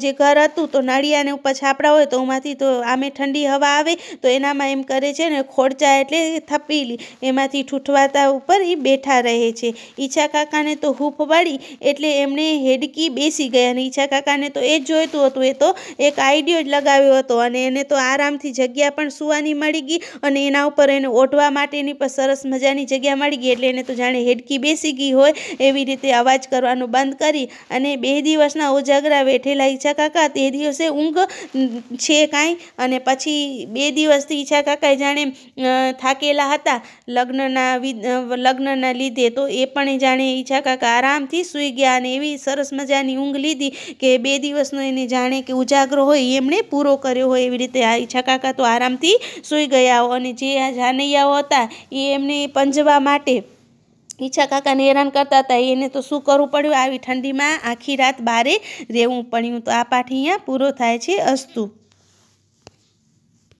જે ઘર હતું તો નળિયાને ઉપર છાપડા હોય તો એમાંથી તો આમે ઠંડી હવા આવે તો એનામાં એમ કરે છે ને ખોડચા એટલે થપીલી એમાંથી ઠૂઠવાતા ઉપર એ બેઠા રહે છે. ઈચ્છા કાકાને તો હૂફ વળી એટલે એમણે હેડકી બેસી ગયા અને ઈચ્છા કાકાને તો એ જ જોઈતું હતું. એ તો એક આઈડિયો જ લગાવ્યો હતો અને એને તો આરામથી જગ્યા પણ સુવાની મળી ગઈ અને એના ઉપર એને ઓઢવા માટેની પણ સરસ મજાની જગ્યા મળી ગઈ. એટલે એને તો જાણે હેડકી બેસી ગઈ હોય એવી રીતે અવાજ કરવાનું બંધ કરી અને 2 દિવસના ઉજાગરા વેઠેલા ઈચ્છા કાકા તે દિવસે ઊંઘ છે કાંઈ અને પછી 2 દિવસથી ઈચ્છા કાકા જાણે થાકેલા હતા લગ્નના લીધે તો એ પણ જાણે ઈચ્છા કાકા આરામથી સૂઈ ગયા અને એવી સરસ મજાની ઊંઘ લીધી કે 2 દિવસનો એને જાણે કે ઉજાગરો હોય એમણે પૂરો કર્યો હોય એવી રીતે આ ઈચ્છા કાકા તો આરામથી સૂઈ ગયા. અને જે આ જાનૈયાઓ હતા એ એમને પંજવા માટે ઈચ્છા કાકાને હેરાન કરતા હતા એને તો શું કરવું પડ્યું આવી ઠંડીમાં આખી રાત બારે રહેવું પડ્યું. તો આ પાઠ અહીંયા પૂરો થાય છે. અસ્તુ.